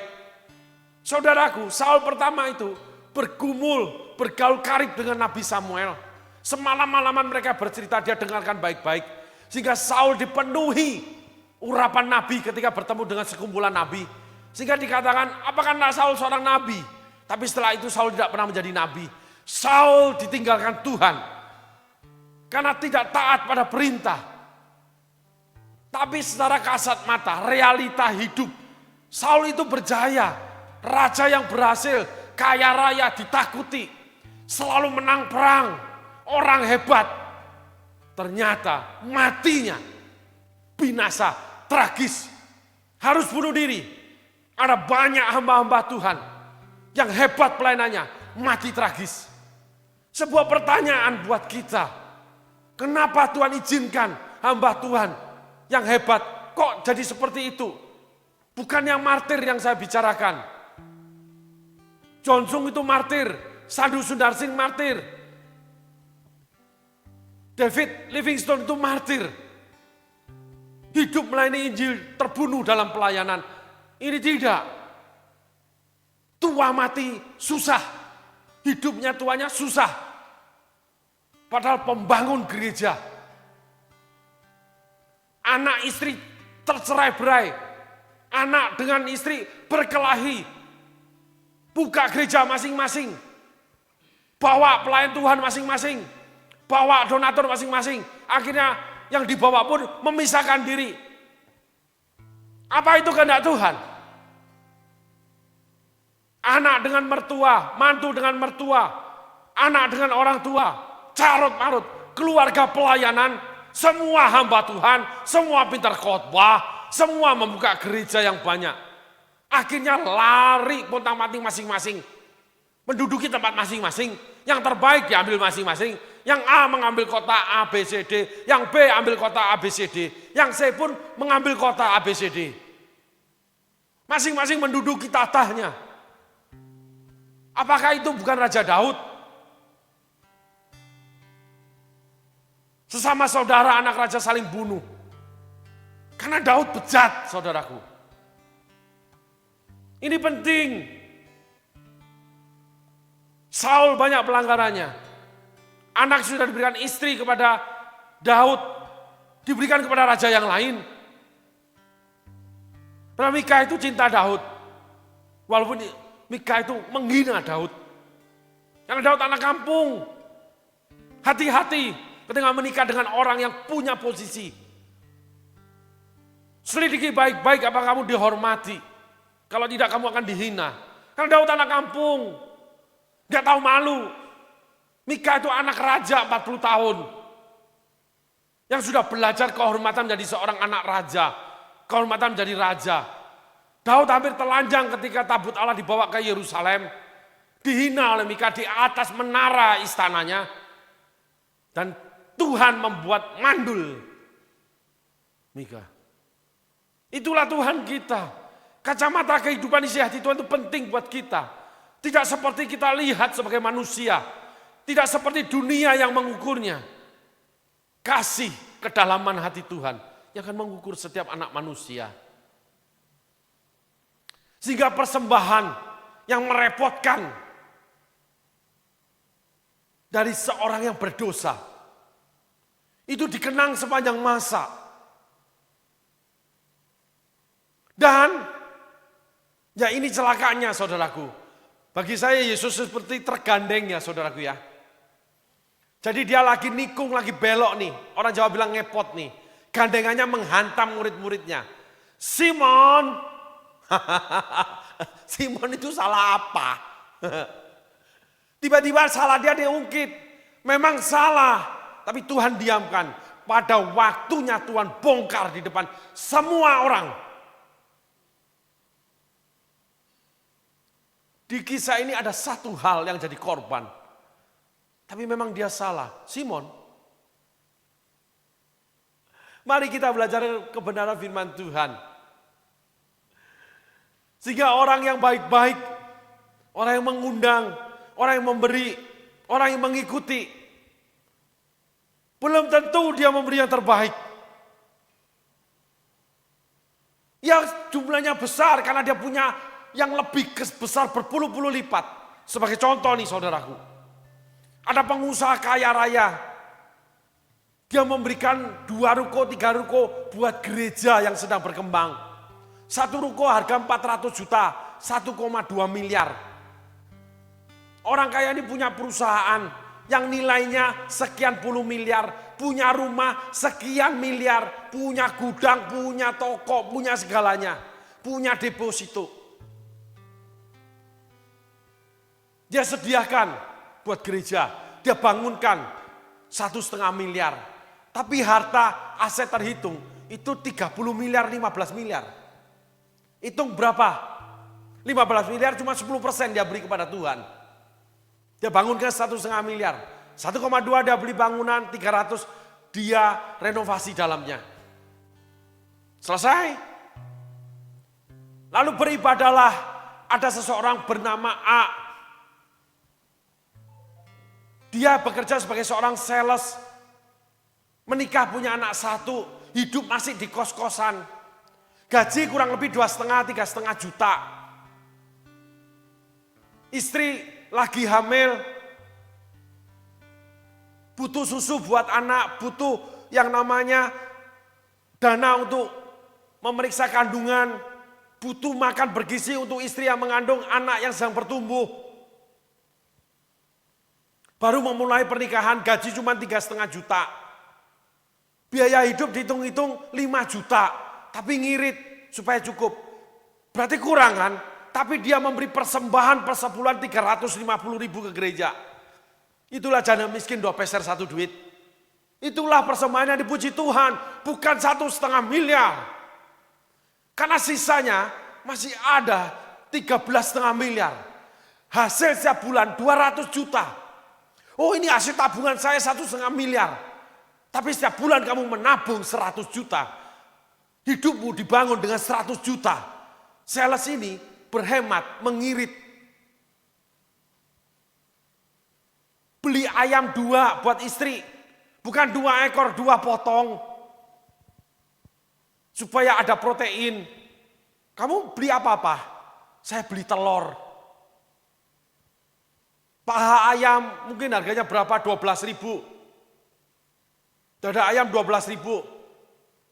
Saudaraku, Saul pertama itu bergumul, bergaul karib dengan Nabi Samuel. Semalam-malaman mereka bercerita, dia dengarkan baik-baik. Sehingga Saul dipenuhi urapan Nabi ketika bertemu dengan sekumpulan Nabi. Sehingga dikatakan, apakah Saul seorang Nabi? Tapi setelah itu Saul tidak pernah menjadi Nabi. Saul ditinggalkan Tuhan. Karena tidak taat pada perintah. Tapi secara kasat mata, realita hidup. Saul itu berjaya. Raja yang berhasil, kaya raya, ditakuti. Selalu menang perang. Orang hebat. Ternyata matinya binasa, tragis. Harus bunuh diri. Ada banyak hamba-hamba Tuhan yang hebat pelayanannya, mati tragis. Sebuah pertanyaan buat kita. Kenapa Tuhan izinkan hamba Tuhan yang hebat kok jadi seperti itu? Bukan yang martir yang saya bicarakan. John Sung itu martir, Sandu Sundarsing martir. David Livingstone itu martir. Hidup melayani Injil, terbunuh dalam pelayanan. Ini tidak. Tua mati susah. Hidupnya tuanya susah. Padahal pembangun gereja. Anak istri tercerai-berai. Anak dengan istri berkelahi. Buka gereja masing-masing. Bawa pelayan Tuhan masing-masing. Bawa donatur masing-masing. Akhirnya yang dibawa pun memisahkan diri. Apa itu kehendak Tuhan? Anak dengan mertua, mantu dengan mertua, anak dengan orang tua, carut-marut, keluarga pelayanan, semua hamba Tuhan, semua pintar khotbah, semua membuka gereja yang banyak. Akhirnya lari pontang-panting masing-masing, menduduki tempat masing-masing, yang terbaik diambil masing-masing, yang A mengambil kota A, B, C, D, yang B ambil kota A, B, C, D, yang C pun mengambil kota A, B, C, D. Masing-masing menduduki tatahnya. Apakah itu bukan Raja Daud? Sesama saudara anak raja saling bunuh. Karena Daud bejat, saudaraku. Ini penting. Saul banyak pelanggarannya. Anak sudah diberikan istri kepada Daud, diberikan kepada raja yang lain. Karena Mikha itu cinta Daud. Walaupun Mikha itu menghina Daud. Karena Daud anak kampung. Hati-hati ketika menikah dengan orang yang punya posisi. Selidiki baik-baik apa kamu dihormati. Kalau tidak kamu akan dihina. Karena Daud anak kampung. Gak tahu malu. Mikha itu anak raja 40 tahun. Yang sudah belajar kehormatan menjadi seorang anak raja. Kehormatan menjadi raja. Daud hampir telanjang ketika tabut Allah dibawa ke Yerusalem. Dihina oleh Mikha di atas menara istananya. Dan Tuhan membuat mandul Mikha. Itulah Tuhan kita. Kacamata kehidupan isi hati Tuhan itu penting buat kita. Tidak seperti kita lihat sebagai manusia. Tidak seperti dunia yang mengukurnya. Kasih kedalaman hati Tuhan yang akan mengukur setiap anak manusia. Sehingga persembahan yang merepotkan dari seorang yang berdosa itu dikenang sepanjang masa. Dan ya ini celakanya saudaraku. Bagi saya Yesus seperti tergandengnya saudaraku ya. Jadi dia lagi nikung, lagi belok nih. Orang Jawa bilang ngepot nih. Gandengannya menghantam murid-muridnya. Simon. Simon itu salah apa? Tiba-tiba salah dia diungkit. Memang salah. Tapi Tuhan diamkan. Pada waktunya Tuhan bongkar di depan semua orang. Di kisah ini ada satu hal yang jadi korban. Tapi memang dia salah. Simon. Mari kita belajar kebenaran firman Tuhan. Sehingga orang yang baik-baik, orang yang mengundang, orang yang memberi, orang yang mengikuti. Belum tentu dia memberi yang terbaik. Ya jumlahnya besar karena dia punya yang lebih besar berpuluh-puluh lipat. Sebagai contoh nih saudaraku. Ada pengusaha kaya raya. Dia memberikan 2 ruko, 3 ruko buat gereja yang sedang berkembang. 1 ruko harga 400 juta, 1,2 miliar. Orang kaya ini punya perusahaan yang nilainya sekian puluh miliar. Punya rumah sekian miliar, punya gudang, punya toko, punya segalanya. Punya deposito. Dia sediakan buat gereja, dia bangunkan 1,5 miliar. Tapi harta aset terhitung itu 30 miliar, 15 miliar. Hitung berapa? 15 miliar cuma 10% dia beri kepada Tuhan. Dia bangunkan 1,5 miliar. 1,2 dia beli bangunan, 300 dia renovasi dalamnya. Selesai. Lalu beribadalah ada seseorang bernama A. Dia bekerja sebagai seorang sales. Menikah punya anak 1, hidup masih di kos-kosan. Gaji kurang lebih 2,5-3,5 juta. Istri lagi hamil, butuh susu buat anak, butuh yang namanya dana untuk memeriksa kandungan, butuh makan bergizi untuk istri yang mengandung anak yang sedang bertumbuh. Baru memulai pernikahan, gaji cuma 3,5 juta. Biaya hidup dihitung-hitung 5 juta, tapi ngirit supaya cukup. Berarti kurang kan? Tapi dia memberi persembahan per sebulan 350 ribu ke gereja. Itulah janda miskin 2 peser 1 duit. Itulah persembahan yang dipuji Tuhan, bukan 1,5 miliar. Karena sisanya masih ada 13,5 miliar. Hasil setiap bulan 200 juta. Oh ini hasil tabungan saya 1,5 miliar. Tapi setiap bulan kamu menabung 100 juta. Hidupmu dibangun dengan 100 juta. Sales ini berhemat, mengirit. Beli ayam 2 buat istri. Bukan 2 ekor, 2 potong. Supaya ada protein. Kamu beli apa-apa? Saya beli telur. Paha ayam mungkin harganya berapa? 12 ribu. Dada ayam 12 ribu.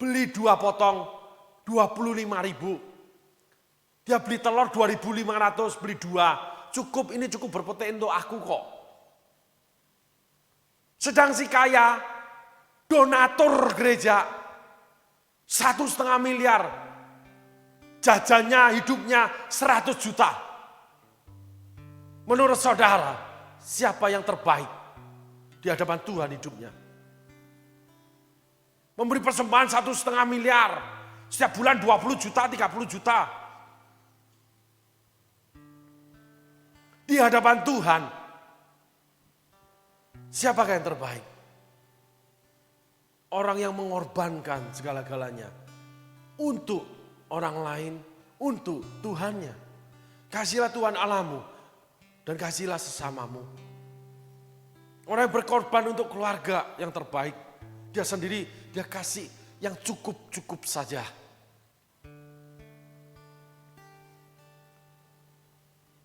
Beli 2 potong 25 ribu. Dia beli telur 2.500, beli 2. Cukup, ini cukup berprotein untuk aku kok. Sedang si kaya, donatur gereja, 1,5 miliar. Jajannya, hidupnya 100 juta. Menurut saudara, siapa yang terbaik di hadapan Tuhan hidupnya? Memberi persembahan 1,5 miliar. Setiap bulan 20 juta, 30 juta. Di hadapan Tuhan, siapakah yang terbaik? Orang yang mengorbankan segala-galanya untuk orang lain, untuk Tuhannya. Kasihilah Tuhan Allahmu dan kasihilah sesamamu. Orang yang berkorban untuk keluarga yang terbaik, dia sendiri dia kasih yang cukup-cukup saja.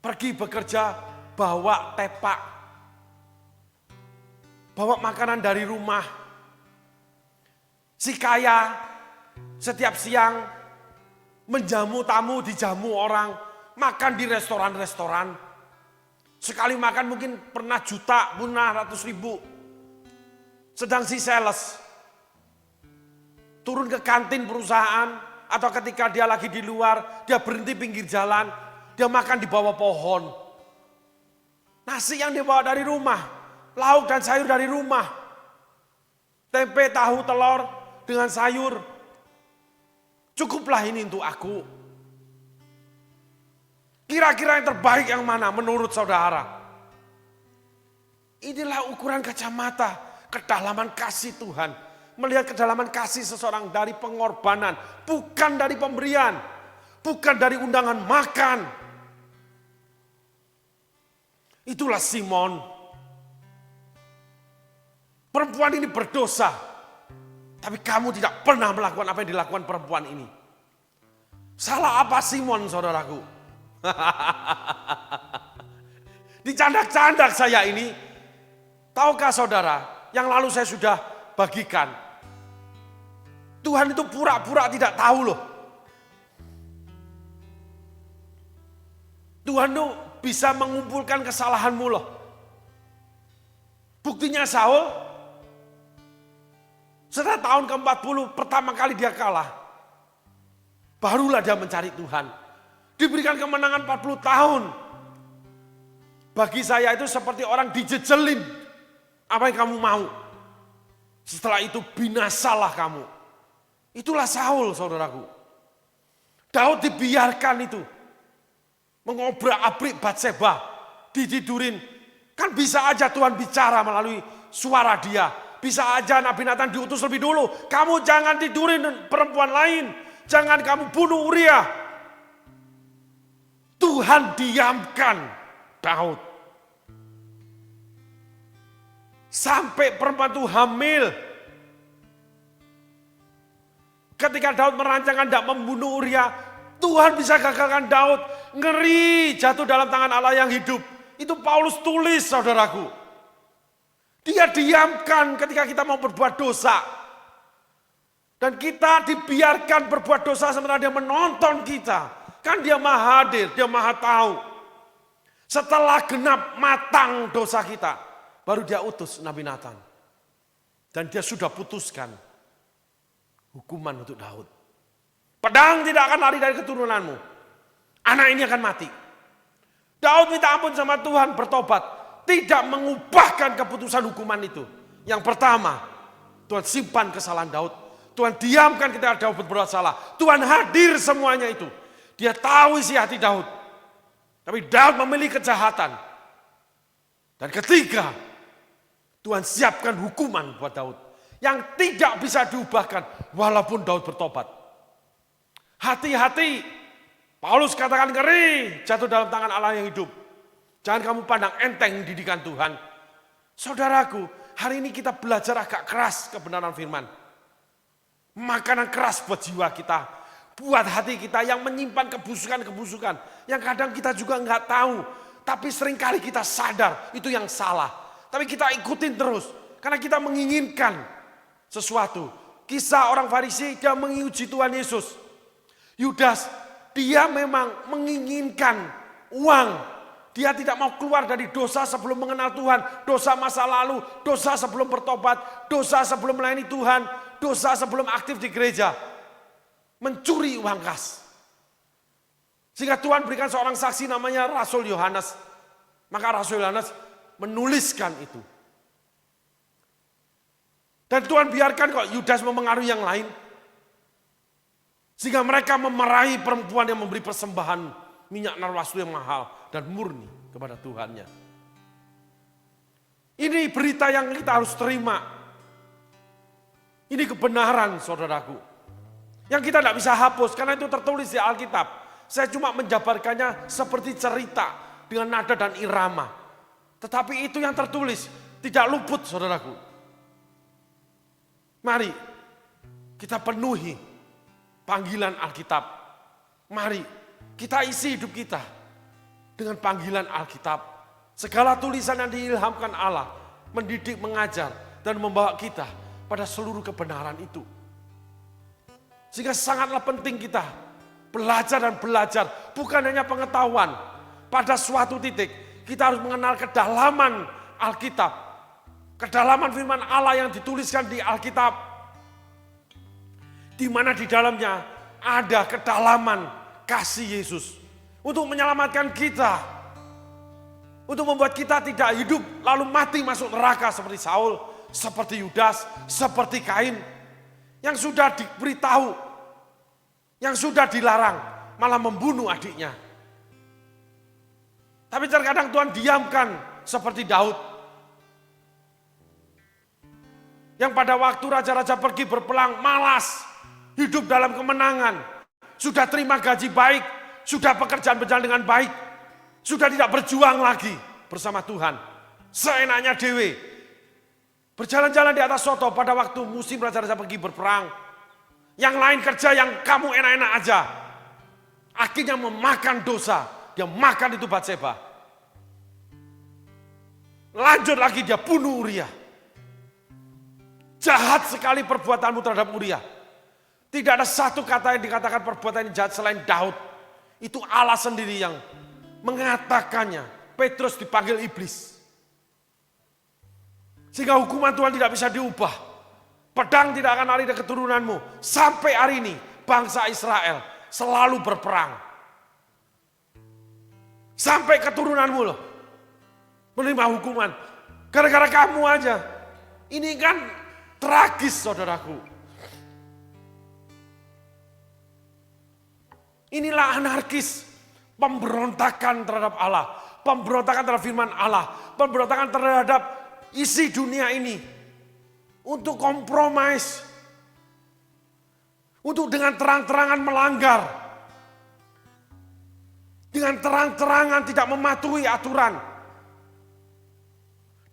Pergi bekerja, bawa tepak. Bawa makanan dari rumah. Si kaya setiap siang menjamu tamu, dijamu orang. Makan di restoran-restoran. Sekali makan mungkin pernah juta, pernah ratus ribu. Sedang si sales turun ke kantin perusahaan. Atau ketika dia lagi di luar, dia berhenti pinggir jalan. Dia makan di bawah pohon. Nasi yang dia bawa dari rumah. Lauk dan sayur dari rumah. Tempe, tahu, telur dengan sayur. Cukuplah ini untuk aku. Kira-kira yang terbaik yang mana menurut saudara? Inilah ukuran kacamata kedalaman kasih Tuhan. Melihat kedalaman kasih seseorang dari pengorbanan. Bukan dari pemberian. Bukan dari undangan makan. Itulah Simon. Perempuan ini berdosa. Tapi kamu tidak pernah melakukan apa yang dilakukan perempuan ini. Salah apa Simon, saudaraku? Dicandak-candak saya ini. Tahukah saudara, yang lalu saya sudah bagikan. Tuhan itu pura-pura tidak tahu loh. Tuhan itu bisa mengumpulkan kesalahanmu loh. Buktinya Saul, setelah tahun ke-40 pertama kali dia kalah. Barulah dia mencari Tuhan. Diberikan kemenangan 40 tahun. Bagi saya itu seperti orang dijejelin. Apa yang kamu mau? Setelah itu binasalah kamu. Itulah Saul, saudaraku. Daud dibiarkan itu. Mengobrak-abrik Batseba. Ditidurin. Kan bisa aja Tuhan bicara melalui suara dia. Bisa aja Nabi Nathan diutus lebih dulu. Kamu jangan tidurin perempuan lain. Jangan kamu bunuh Uria. Tuhan diamkan Daud. Sampai perempuan itu hamil. Ketika Daud merancangkan tidak membunuh Uria, Tuhan bisa gagalkan Daud. Ngeri jatuh dalam tangan Allah yang hidup. Itu Paulus tulis, saudaraku. Dia diamkan ketika kita mau berbuat dosa. Dan kita dibiarkan berbuat dosa sementara dia menonton kita. Kan dia maha hadir, dia maha tahu. Setelah genap matang dosa kita, baru dia utus Nabi Nathan. Dan dia sudah putuskan hukuman untuk Daud. Pedang tidak akan lari dari keturunanmu. Anak ini akan mati. Daud minta ampun sama Tuhan, bertobat. Tidak mengubahkan keputusan hukuman itu. Yang pertama, Tuhan simpan kesalahan Daud. Tuhan diamkan ketika Daud berbuat salah. Tuhan hadir semuanya itu. Dia tahu isi hati Daud. Tapi Daud memilih kejahatan. Dan ketiga, Tuhan siapkan hukuman buat Daud. Yang tidak bisa diubahkan walaupun Daud bertobat. Hati-hati. Paulus katakan ngeri jatuh dalam tangan Allah yang hidup. Jangan kamu pandang enteng didikan Tuhan. Saudaraku, hari ini kita belajar agak keras kebenaran firman. Makanan keras buat jiwa kita, buat hati kita yang menyimpan kebusukan-kebusukan. Yang kadang kita juga nggak tahu, tapi seringkali kita sadar itu yang salah. Tapi kita ikutin terus, karena kita menginginkan sesuatu. Kisah orang Farisi, dia menguji Tuhan Yesus. Yudas, dia memang menginginkan uang. Dia tidak mau keluar dari dosa sebelum mengenal Tuhan. Dosa masa lalu, dosa sebelum bertobat, dosa sebelum melayani Tuhan, dosa sebelum aktif di gereja. Mencuri uang kas. Sehingga Tuhan berikan seorang saksi namanya Rasul Yohanes. Maka Rasul Yohanes menuliskan itu. Dan Tuhan biarkan kok Yudas memengaruhi yang lain. Sehingga mereka memarahi perempuan yang memberi persembahan minyak narwastu yang mahal dan murni kepada Tuhannya. Ini berita yang kita harus terima. Ini kebenaran, saudaraku. Yang kita tidak bisa hapus karena itu tertulis di Alkitab. Saya cuma menjabarkannya seperti cerita dengan nada dan irama. Tetapi itu yang tertulis tidak luput, saudaraku. Mari kita penuhi panggilan Alkitab. Mari kita isi hidup kita dengan panggilan Alkitab. Segala tulisan yang diilhamkan Allah mendidik, mengajar, dan membawa kita pada seluruh kebenaran itu. Sehingga sangatlah penting kita belajar dan belajar. Bukan hanya pengetahuan. Pada suatu titik kita harus mengenal kedalaman Alkitab. Kedalaman firman Allah yang dituliskan di Alkitab. Di mana di dalamnya ada kedalaman kasih Yesus. Untuk menyelamatkan kita. Untuk membuat kita tidak hidup lalu mati masuk neraka seperti Saul, seperti Yudas, seperti Kain. Yang sudah diberitahu, yang sudah dilarang, malah membunuh adiknya. Tapi terkadang Tuhan diamkan seperti Daud. Yang pada waktu raja-raja pergi berperang malas, hidup dalam kemenangan, sudah terima gaji baik, sudah pekerjaan berjalan dengan baik, sudah tidak berjuang lagi bersama Tuhan. Seenaknya dewe. Berjalan-jalan di atas soto pada waktu musim raja-raja pergi berperang. Yang lain kerja yang kamu enak-enak aja. Akhirnya memakan dosa. Dia makan itu Batseba. Lanjut lagi dia bunuh Uria. Jahat sekali perbuatanmu terhadap Uria. Tidak ada satu kata yang dikatakan perbuatan ini jahat selain Daud. Itu Allah sendiri yang mengatakannya. Petrus dipanggil iblis. Sehingga hukuman Tuhan tidak bisa diubah. Pedang tidak akan lari dari keturunanmu. Sampai hari ini bangsa Israel selalu berperang. Sampai keturunanmu loh. Menerima hukuman. Gara-gara kamu aja. Ini kan tragis saudaraku. Inilah anarkis. Pemberontakan terhadap Allah. Pemberontakan terhadap firman Allah. Pemberontakan terhadap isi dunia ini. Untuk kompromis. Untuk dengan terang-terangan melanggar. Dengan terang-terangan tidak mematuhi aturan.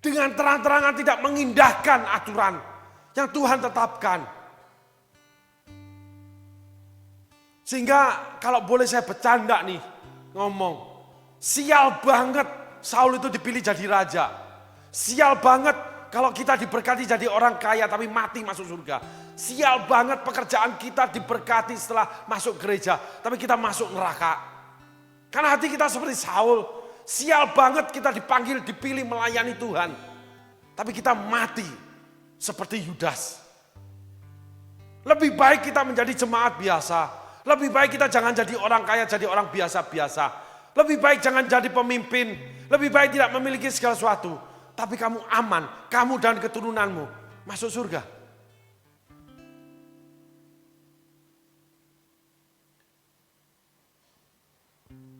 Dengan terang-terangan tidak mengindahkan aturan yang Tuhan tetapkan. Sehingga kalau boleh saya bercanda nih ngomong. Sial banget Saul itu dipilih jadi raja. Sial banget kalau kita diberkati jadi orang kaya tapi mati masuk surga. Sial banget pekerjaan kita diberkati setelah masuk gereja tapi kita masuk neraka. Karena hati kita seperti Saul. Sial banget kita dipanggil, dipilih melayani Tuhan. Tapi kita mati seperti Yudas. Lebih baik kita menjadi jemaat biasa. Lebih baik kita jangan jadi orang kaya, jadi orang biasa-biasa. Lebih baik jangan jadi pemimpin. Lebih baik tidak memiliki segala sesuatu. Tapi kamu aman, kamu dan keturunanmu masuk surga.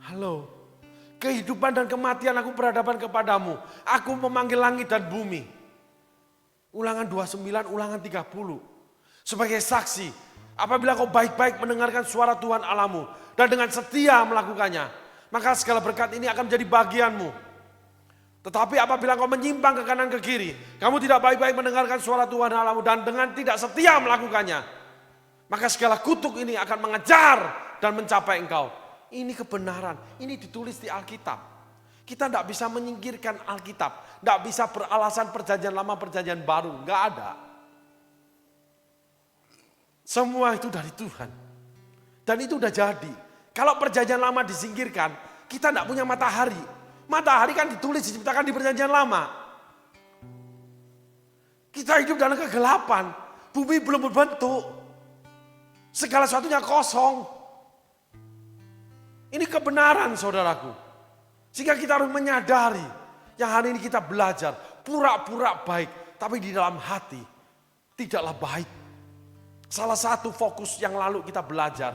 Halo, kehidupan dan kematian aku berhadapan kepadamu. Aku memanggil langit dan bumi. Ulangan 29, ulangan 30. Sebagai saksi, apabila kau baik-baik mendengarkan suara Tuhan Allahmu dan dengan setia melakukannya, maka segala berkat ini akan menjadi bagianmu. Tetapi apabila kau menyimpang ke kanan ke kiri, kamu tidak baik-baik mendengarkan suara Tuhan Allahmu dan dengan tidak setia melakukannya, maka segala kutuk ini akan mengejar dan mencapai engkau. Ini kebenaran, ini ditulis di Alkitab. Kita tidak bisa menyingkirkan Alkitab, tidak bisa beralasan perjanjian lama, perjanjian baru, nggak ada. Semua itu dari Tuhan. Dan itu udah jadi. Kalau perjanjian lama disingkirkan, kita tidak punya matahari. Matahari kan ditulis, diciptakan di perjanjian lama. Kita hidup dalam kegelapan. Bumi belum berbentuk. Segala sesuatunya kosong. Ini kebenaran saudaraku. Sehingga kita harus menyadari. Yang hari ini kita belajar. Pura-pura baik. Tapi di dalam hati tidaklah baik. Salah satu fokus yang lalu kita belajar.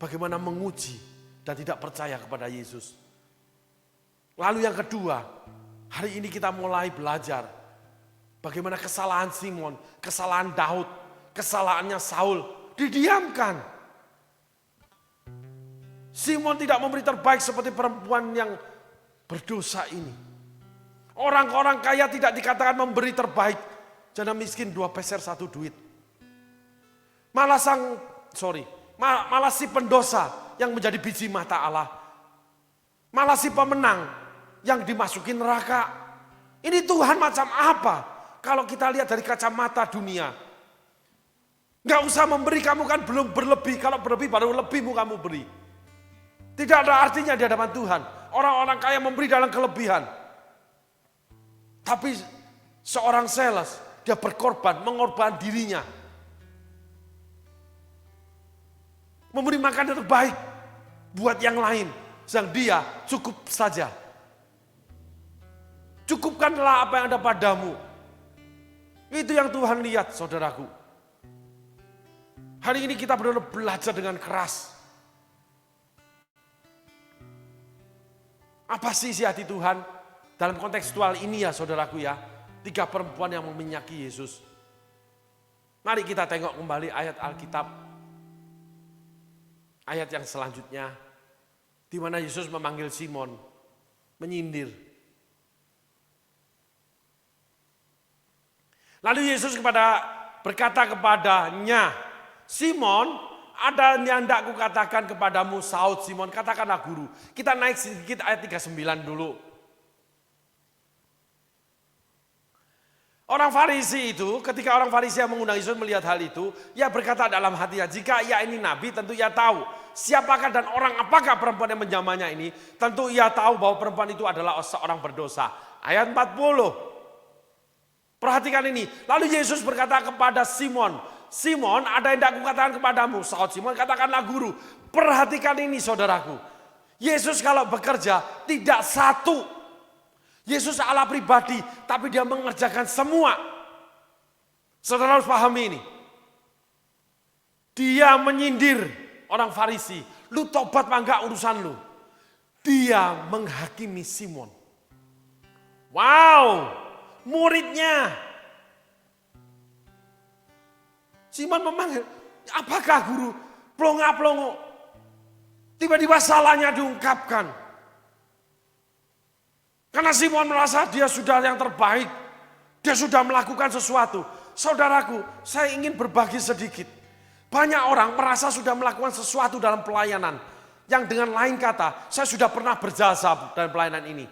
Bagaimana menguji dan tidak percaya kepada Yesus. Lalu yang kedua, hari ini kita mulai belajar bagaimana kesalahan Simon, kesalahan Daud, kesalahannya Saul didiamkan. Simon tidak memberi terbaik seperti perempuan yang berdosa ini. Orang-orang kaya tidak dikatakan memberi terbaik. Janda miskin 2 peser 1 duit. Malah si pendosa yang menjadi biji mata Allah. Malah si pemenang yang dimasukin neraka. Ini Tuhan macam apa? Kalau kita lihat dari kacamata dunia. Gak usah memberi, kamu kan belum berlebih. Kalau berlebih baru lebihmu kamu beri. Tidak ada artinya di hadapan Tuhan. Orang-orang kaya memberi dalam kelebihan. Tapi seorang sales, dia berkorban, mengorbankan dirinya. Memberi makan yang terbaik buat yang lain. Sedang dia cukup saja. Cukupkanlah apa yang ada padamu. Itu yang Tuhan lihat saudaraku. Hari ini kita benar-benar belajar dengan keras. Apa sih isi hati Tuhan? Dalam kontekstual ini ya saudaraku ya. 3 perempuan yang meminyaki Yesus. Mari kita tengok kembali ayat Alkitab. Ayat yang selanjutnya. Di mana Yesus memanggil Simon. Menyindir. Lalu Yesus berkata kepadanya, Simon, ada yang hendak kukatakan kepadamu, sahut Simon, katakanlah guru. Kita naik sedikit ayat 39 dulu. Orang Farisi itu, ketika orang Farisi yang mengundang Yesus melihat hal itu, ia berkata dalam hatinya, jika ia ini nabi, tentu ia tahu siapakah dan orang apakah perempuan yang menjamahnya ini. Tentu ia tahu bahwa perempuan itu adalah seorang berdosa. Ayat 40. Perhatikan ini. Lalu Yesus berkata kepada Simon, Simon, ada yang hendak kukatakan kepadamu. Sahut Simon, katakanlah guru. Perhatikan ini saudaraku. Yesus kalau bekerja tidak satu. Yesus Allah pribadi, tapi dia mengerjakan semua. Saudara harus pahami ini. Dia menyindir orang Farisi. Lu tobat apa enggak urusan lu. Dia menghakimi Simon. Wow, muridnya. Simon memanggil, apakah guru? Plonga-plongo. Tiba-tiba salahnya diungkapkan. Karena Simon merasa dia sudah yang terbaik. Dia sudah melakukan sesuatu. Saudaraku, saya ingin berbagi sedikit. Banyak orang merasa sudah melakukan sesuatu dalam pelayanan. Yang dengan lain kata, saya sudah pernah berjasa dalam pelayanan ini.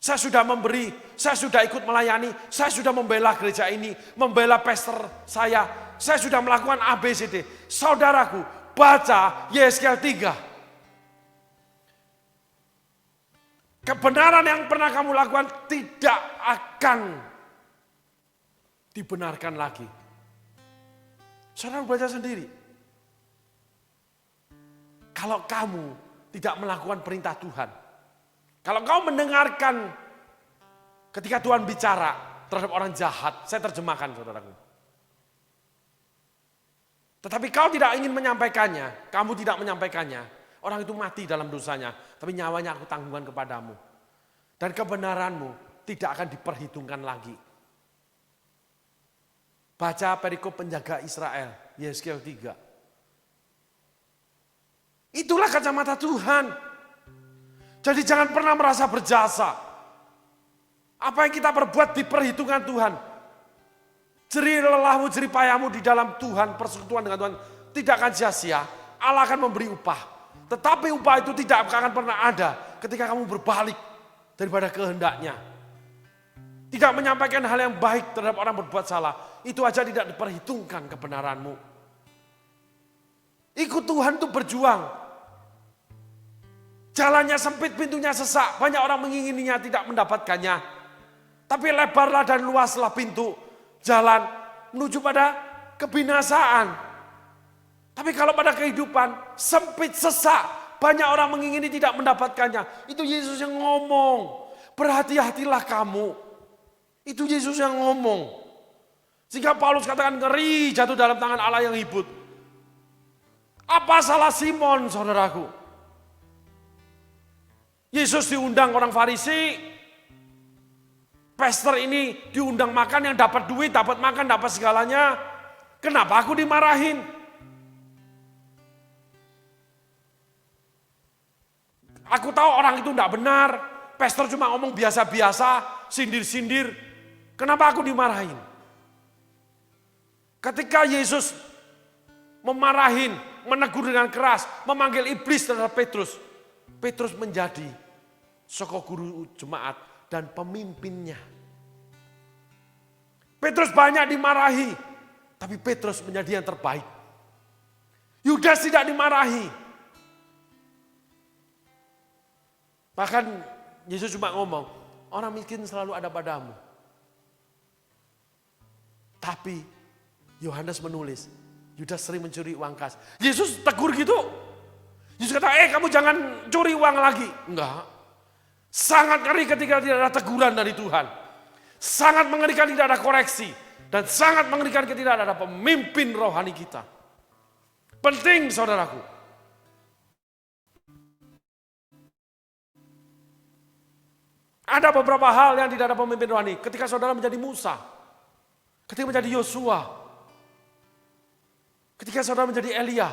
Saya sudah memberi, saya sudah ikut melayani, saya sudah membela gereja ini, membela pastor saya sudah melakukan ABCD. Saudaraku, baca Yesaya 3. Kebenaran yang pernah kamu lakukan tidak akan dibenarkan lagi. Saudara baca sendiri. Kalau kamu tidak melakukan perintah Tuhan, kalau kau mendengarkan ketika Tuhan bicara terhadap orang jahat, saya terjemahkan saudaraku. Tetapi kau tidak ingin menyampaikannya, kamu tidak menyampaikannya, orang itu mati dalam dosanya, tapi nyawanya aku tanggungan kepadamu. Dan kebenaranmu tidak akan diperhitungkan lagi. Baca perikop penjaga Israel, Yesaya 3. Itulah kacamata Tuhan. Jadi jangan pernah merasa berjasa. Apa yang kita perbuat diperhitungkan Tuhan. Jerih lelahmu, jerih payahmu di dalam Tuhan, persekutuan dengan Tuhan tidak akan sia-sia. Allah akan memberi upah. Tetapi upah itu tidak akan pernah ada ketika kamu berbalik daripada kehendaknya. Tidak menyampaikan hal yang baik terhadap orang berbuat salah. Itu aja tidak diperhitungkan kebenaranmu. Ikut Tuhan itu berjuang. Jalannya sempit, pintunya sesak. Banyak orang mengingininya, tidak mendapatkannya. Tapi lebarlah dan luaslah pintu jalan menuju pada kebinasaan. Tapi kalau pada kehidupan sempit, sesak, banyak orang mengingini tidak mendapatkannya. Itu Yesus yang ngomong. Berhati-hatilah kamu. Itu Yesus yang ngomong. Sehingga Paulus katakan ngeri jatuh dalam tangan Allah yang hibut. Apa salah Simon, saudaraku? Yesus diundang orang Farisi. Pastor ini diundang makan, yang dapat duit, dapat makan, dapat segalanya. Kenapa aku dimarahin? Aku tahu orang itu tidak benar. Pastor cuma ngomong biasa-biasa, sindir-sindir. Kenapa aku dimarahin? Ketika Yesus memarahin, menegur dengan keras, memanggil iblis terhadap Petrus. Petrus menjadi soko guru jemaat dan pemimpinnya. Petrus banyak dimarahi, tapi Petrus menjadi yang terbaik. Yudas tidak dimarahi. Bahkan Yesus cuma ngomong, orang miskin selalu ada padamu. Tapi Yohanes menulis, Yudas sering mencuri uang kas. Yesus tegur gitu. Yesus kata, kamu jangan curi uang lagi. Enggak. Sangat ngeri ketika tidak ada teguran dari Tuhan. Sangat mengerikan tidak ada koreksi. Dan sangat mengerikan ketika tidak ada pemimpin rohani kita. Penting saudaraku. Ada beberapa hal yang tidak ada pemimpin rohani. Ketika saudara menjadi Musa. Ketika menjadi Yosua. Ketika saudara menjadi Elia.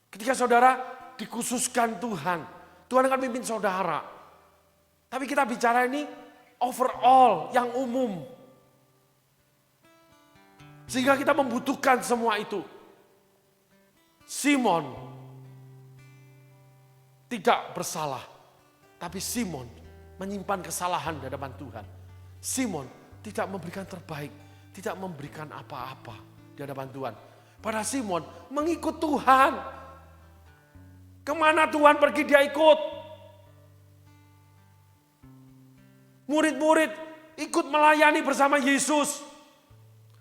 Ketika saudara dikhususkan Tuhan. Tuhan akan pimpin saudara. Tapi kita bicara ini overall, yang umum. Sehingga kita membutuhkan semua itu. Simon tidak bersalah, tapi Simon menyimpan kesalahan di hadapan Tuhan. Simon tidak memberikan terbaik, tidak memberikan apa-apa di hadapan Tuhan. Padahal Simon mengikut Tuhan. Kemana Tuhan pergi dia ikut. Murid-murid ikut melayani bersama Yesus.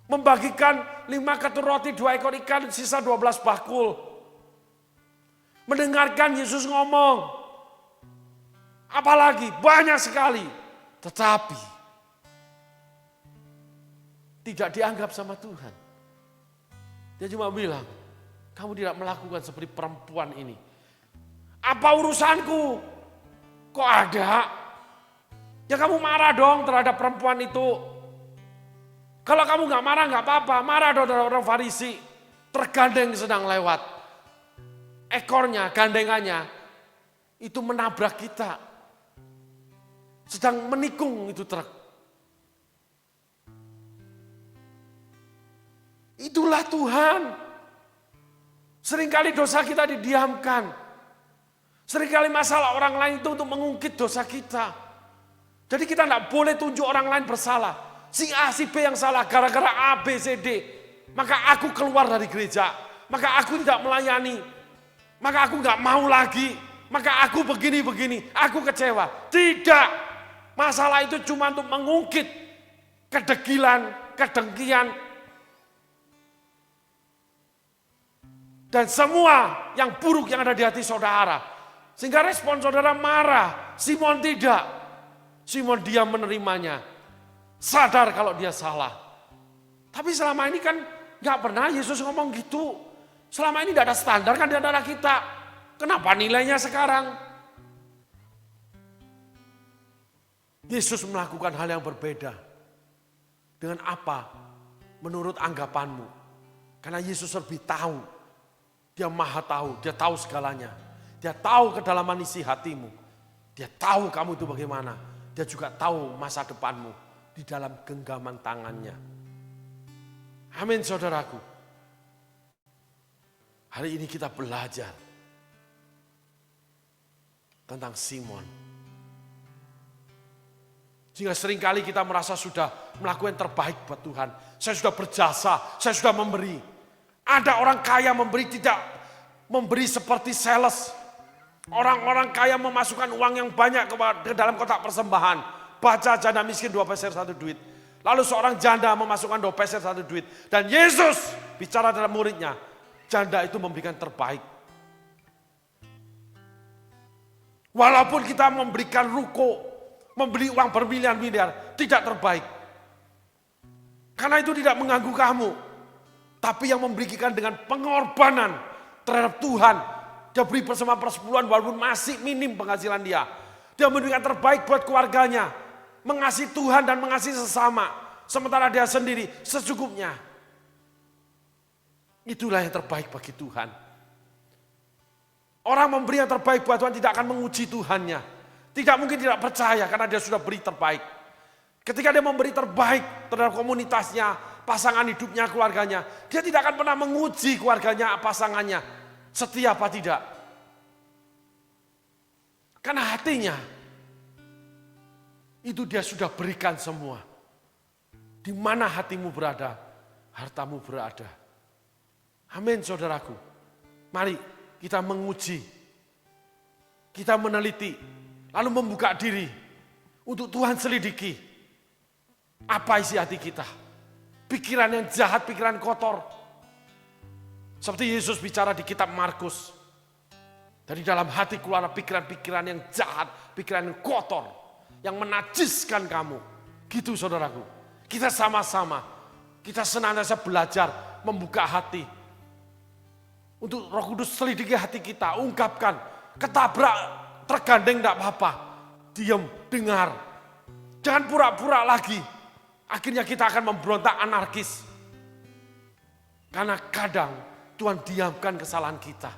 Membagikan 5 ketur roti, 2 ekor ikan, sisa 12 bakul. Mendengarkan Yesus ngomong. Apalagi banyak sekali. Tetapi tidak dianggap sama Tuhan. Dia cuma bilang, kamu tidak melakukan seperti perempuan ini. Apa urusanku? Kok ada? Ya kamu marah dong terhadap perempuan itu. Kalau kamu gak marah gak apa-apa. Marah dong terhadap orang Farisi. Tergandeng sedang lewat. Ekornya, gandengannya. Itu menabrak kita. Sedang menikung itu truk. Itulah Tuhan. Seringkali dosa kita didiamkan. Seringkali masalah orang lain itu untuk mengungkit dosa kita. Jadi kita tidak boleh tunjuk orang lain bersalah. Si A, si B yang salah gara-gara A, B, C, D. Maka aku keluar dari gereja. Maka aku tidak melayani. Maka aku nggak mau lagi. Maka aku begini-begini. Aku kecewa. Tidak. Masalah itu cuma untuk mengungkit kedegilan, kedengkian. Dan semua yang buruk yang ada di hati saudara. Sehingga respon saudara marah. Simon tidak. Simon diam menerimanya. Sadar kalau dia salah. Tapi selama ini kan gak pernah Yesus ngomong gitu. Selama ini gak ada standar kan di antara kita. Kenapa nilainya sekarang? Yesus melakukan hal yang berbeda. Dengan apa? Menurut anggapanmu. Karena Yesus lebih tahu. Dia maha tahu. Dia tahu segalanya. Dia tahu kedalaman isi hatimu. Dia tahu kamu itu bagaimana. Dia juga tahu masa depanmu di dalam genggaman tangannya. Amin saudaraku. Hari ini kita belajar tentang Simon. Sehingga seringkali kita merasa sudah melakukan yang terbaik buat Tuhan. Saya sudah berjasa, saya sudah memberi. Ada orang kaya memberi, tidak memberi seperti sales. Orang-orang kaya memasukkan uang yang banyak ke dalam kotak persembahan. Baca janda miskin 2 peser 1 duit. Lalu seorang janda memasukkan 2 peser 1 duit. Dan Yesus bicara dalam muridnya. Janda itu memberikan terbaik. Walaupun kita memberikan ruko, membeli uang bermiliar-miliar, tidak terbaik. Karena itu tidak mengganggu kamu. Tapi yang memberikan dengan pengorbanan terhadap Tuhan. Dia beri persembahan persepuluhan walaupun masih minim penghasilan dia. Dia memberikan terbaik buat keluarganya. Mengasihi Tuhan dan mengasihi sesama. Sementara dia sendiri secukupnya. Itulah yang terbaik bagi Tuhan. Orang memberi yang terbaik buat Tuhan tidak akan menguji Tuhannya. Tidak mungkin tidak percaya karena dia sudah beri terbaik. Ketika dia memberi terbaik terhadap komunitasnya, pasangan hidupnya, keluarganya. Dia tidak akan pernah menguji keluarganya, pasangannya. Setia apa tidak? Karena hatinya itu dia sudah berikan semua. Di mana hatimu berada, hartamu berada. Amin saudaraku. Mari kita menguji. Kita meneliti. Lalu membuka diri. Untuk Tuhan selidiki. Apa isi hati kita? Pikiran yang jahat, pikiran kotor. Seperti Yesus bicara di kitab Markus. Dari dalam hati keluar pikiran-pikiran yang jahat, pikiran yang kotor. Yang menajiskan kamu. Gitu saudaraku. Kita sama-sama. Kita senantiasa belajar membuka hati. Untuk Roh Kudus selidiki hati kita. Ungkapkan. Ketabrak, tergandeng tidak apa-apa. Diam, dengar. Jangan pura-pura lagi. Akhirnya kita akan memberontak anarkis. Karena kadang Tuhan diamkan kesalahan kita.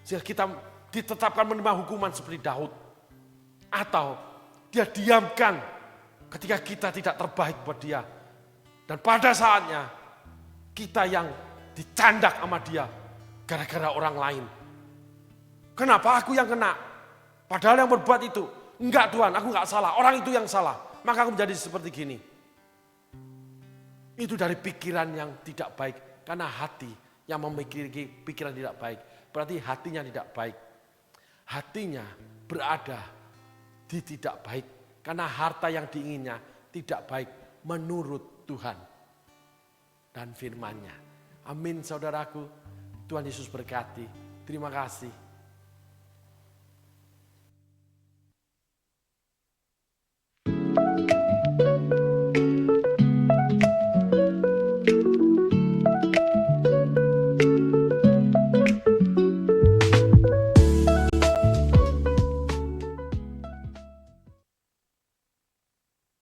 Sehingga kita ditetapkan menerima hukuman seperti Daud. Atau dia diamkan ketika kita tidak terbaik buat dia. Dan pada saatnya kita yang dicandak sama dia. gara-gara orang lain. Kenapa aku yang kena? Padahal yang berbuat itu. Enggak Tuhan, aku enggak salah. Orang itu yang salah. Maka aku menjadi seperti gini. Itu dari pikiran yang tidak baik. Karena hati yang memiliki pikiran tidak baik. Berarti hatinya tidak baik. Hatinya berada di tidak baik. Karena harta yang diinginnya tidak baik menurut Tuhan dan firman-Nya. Amin saudaraku. Tuhan Yesus berkati. Terima kasih.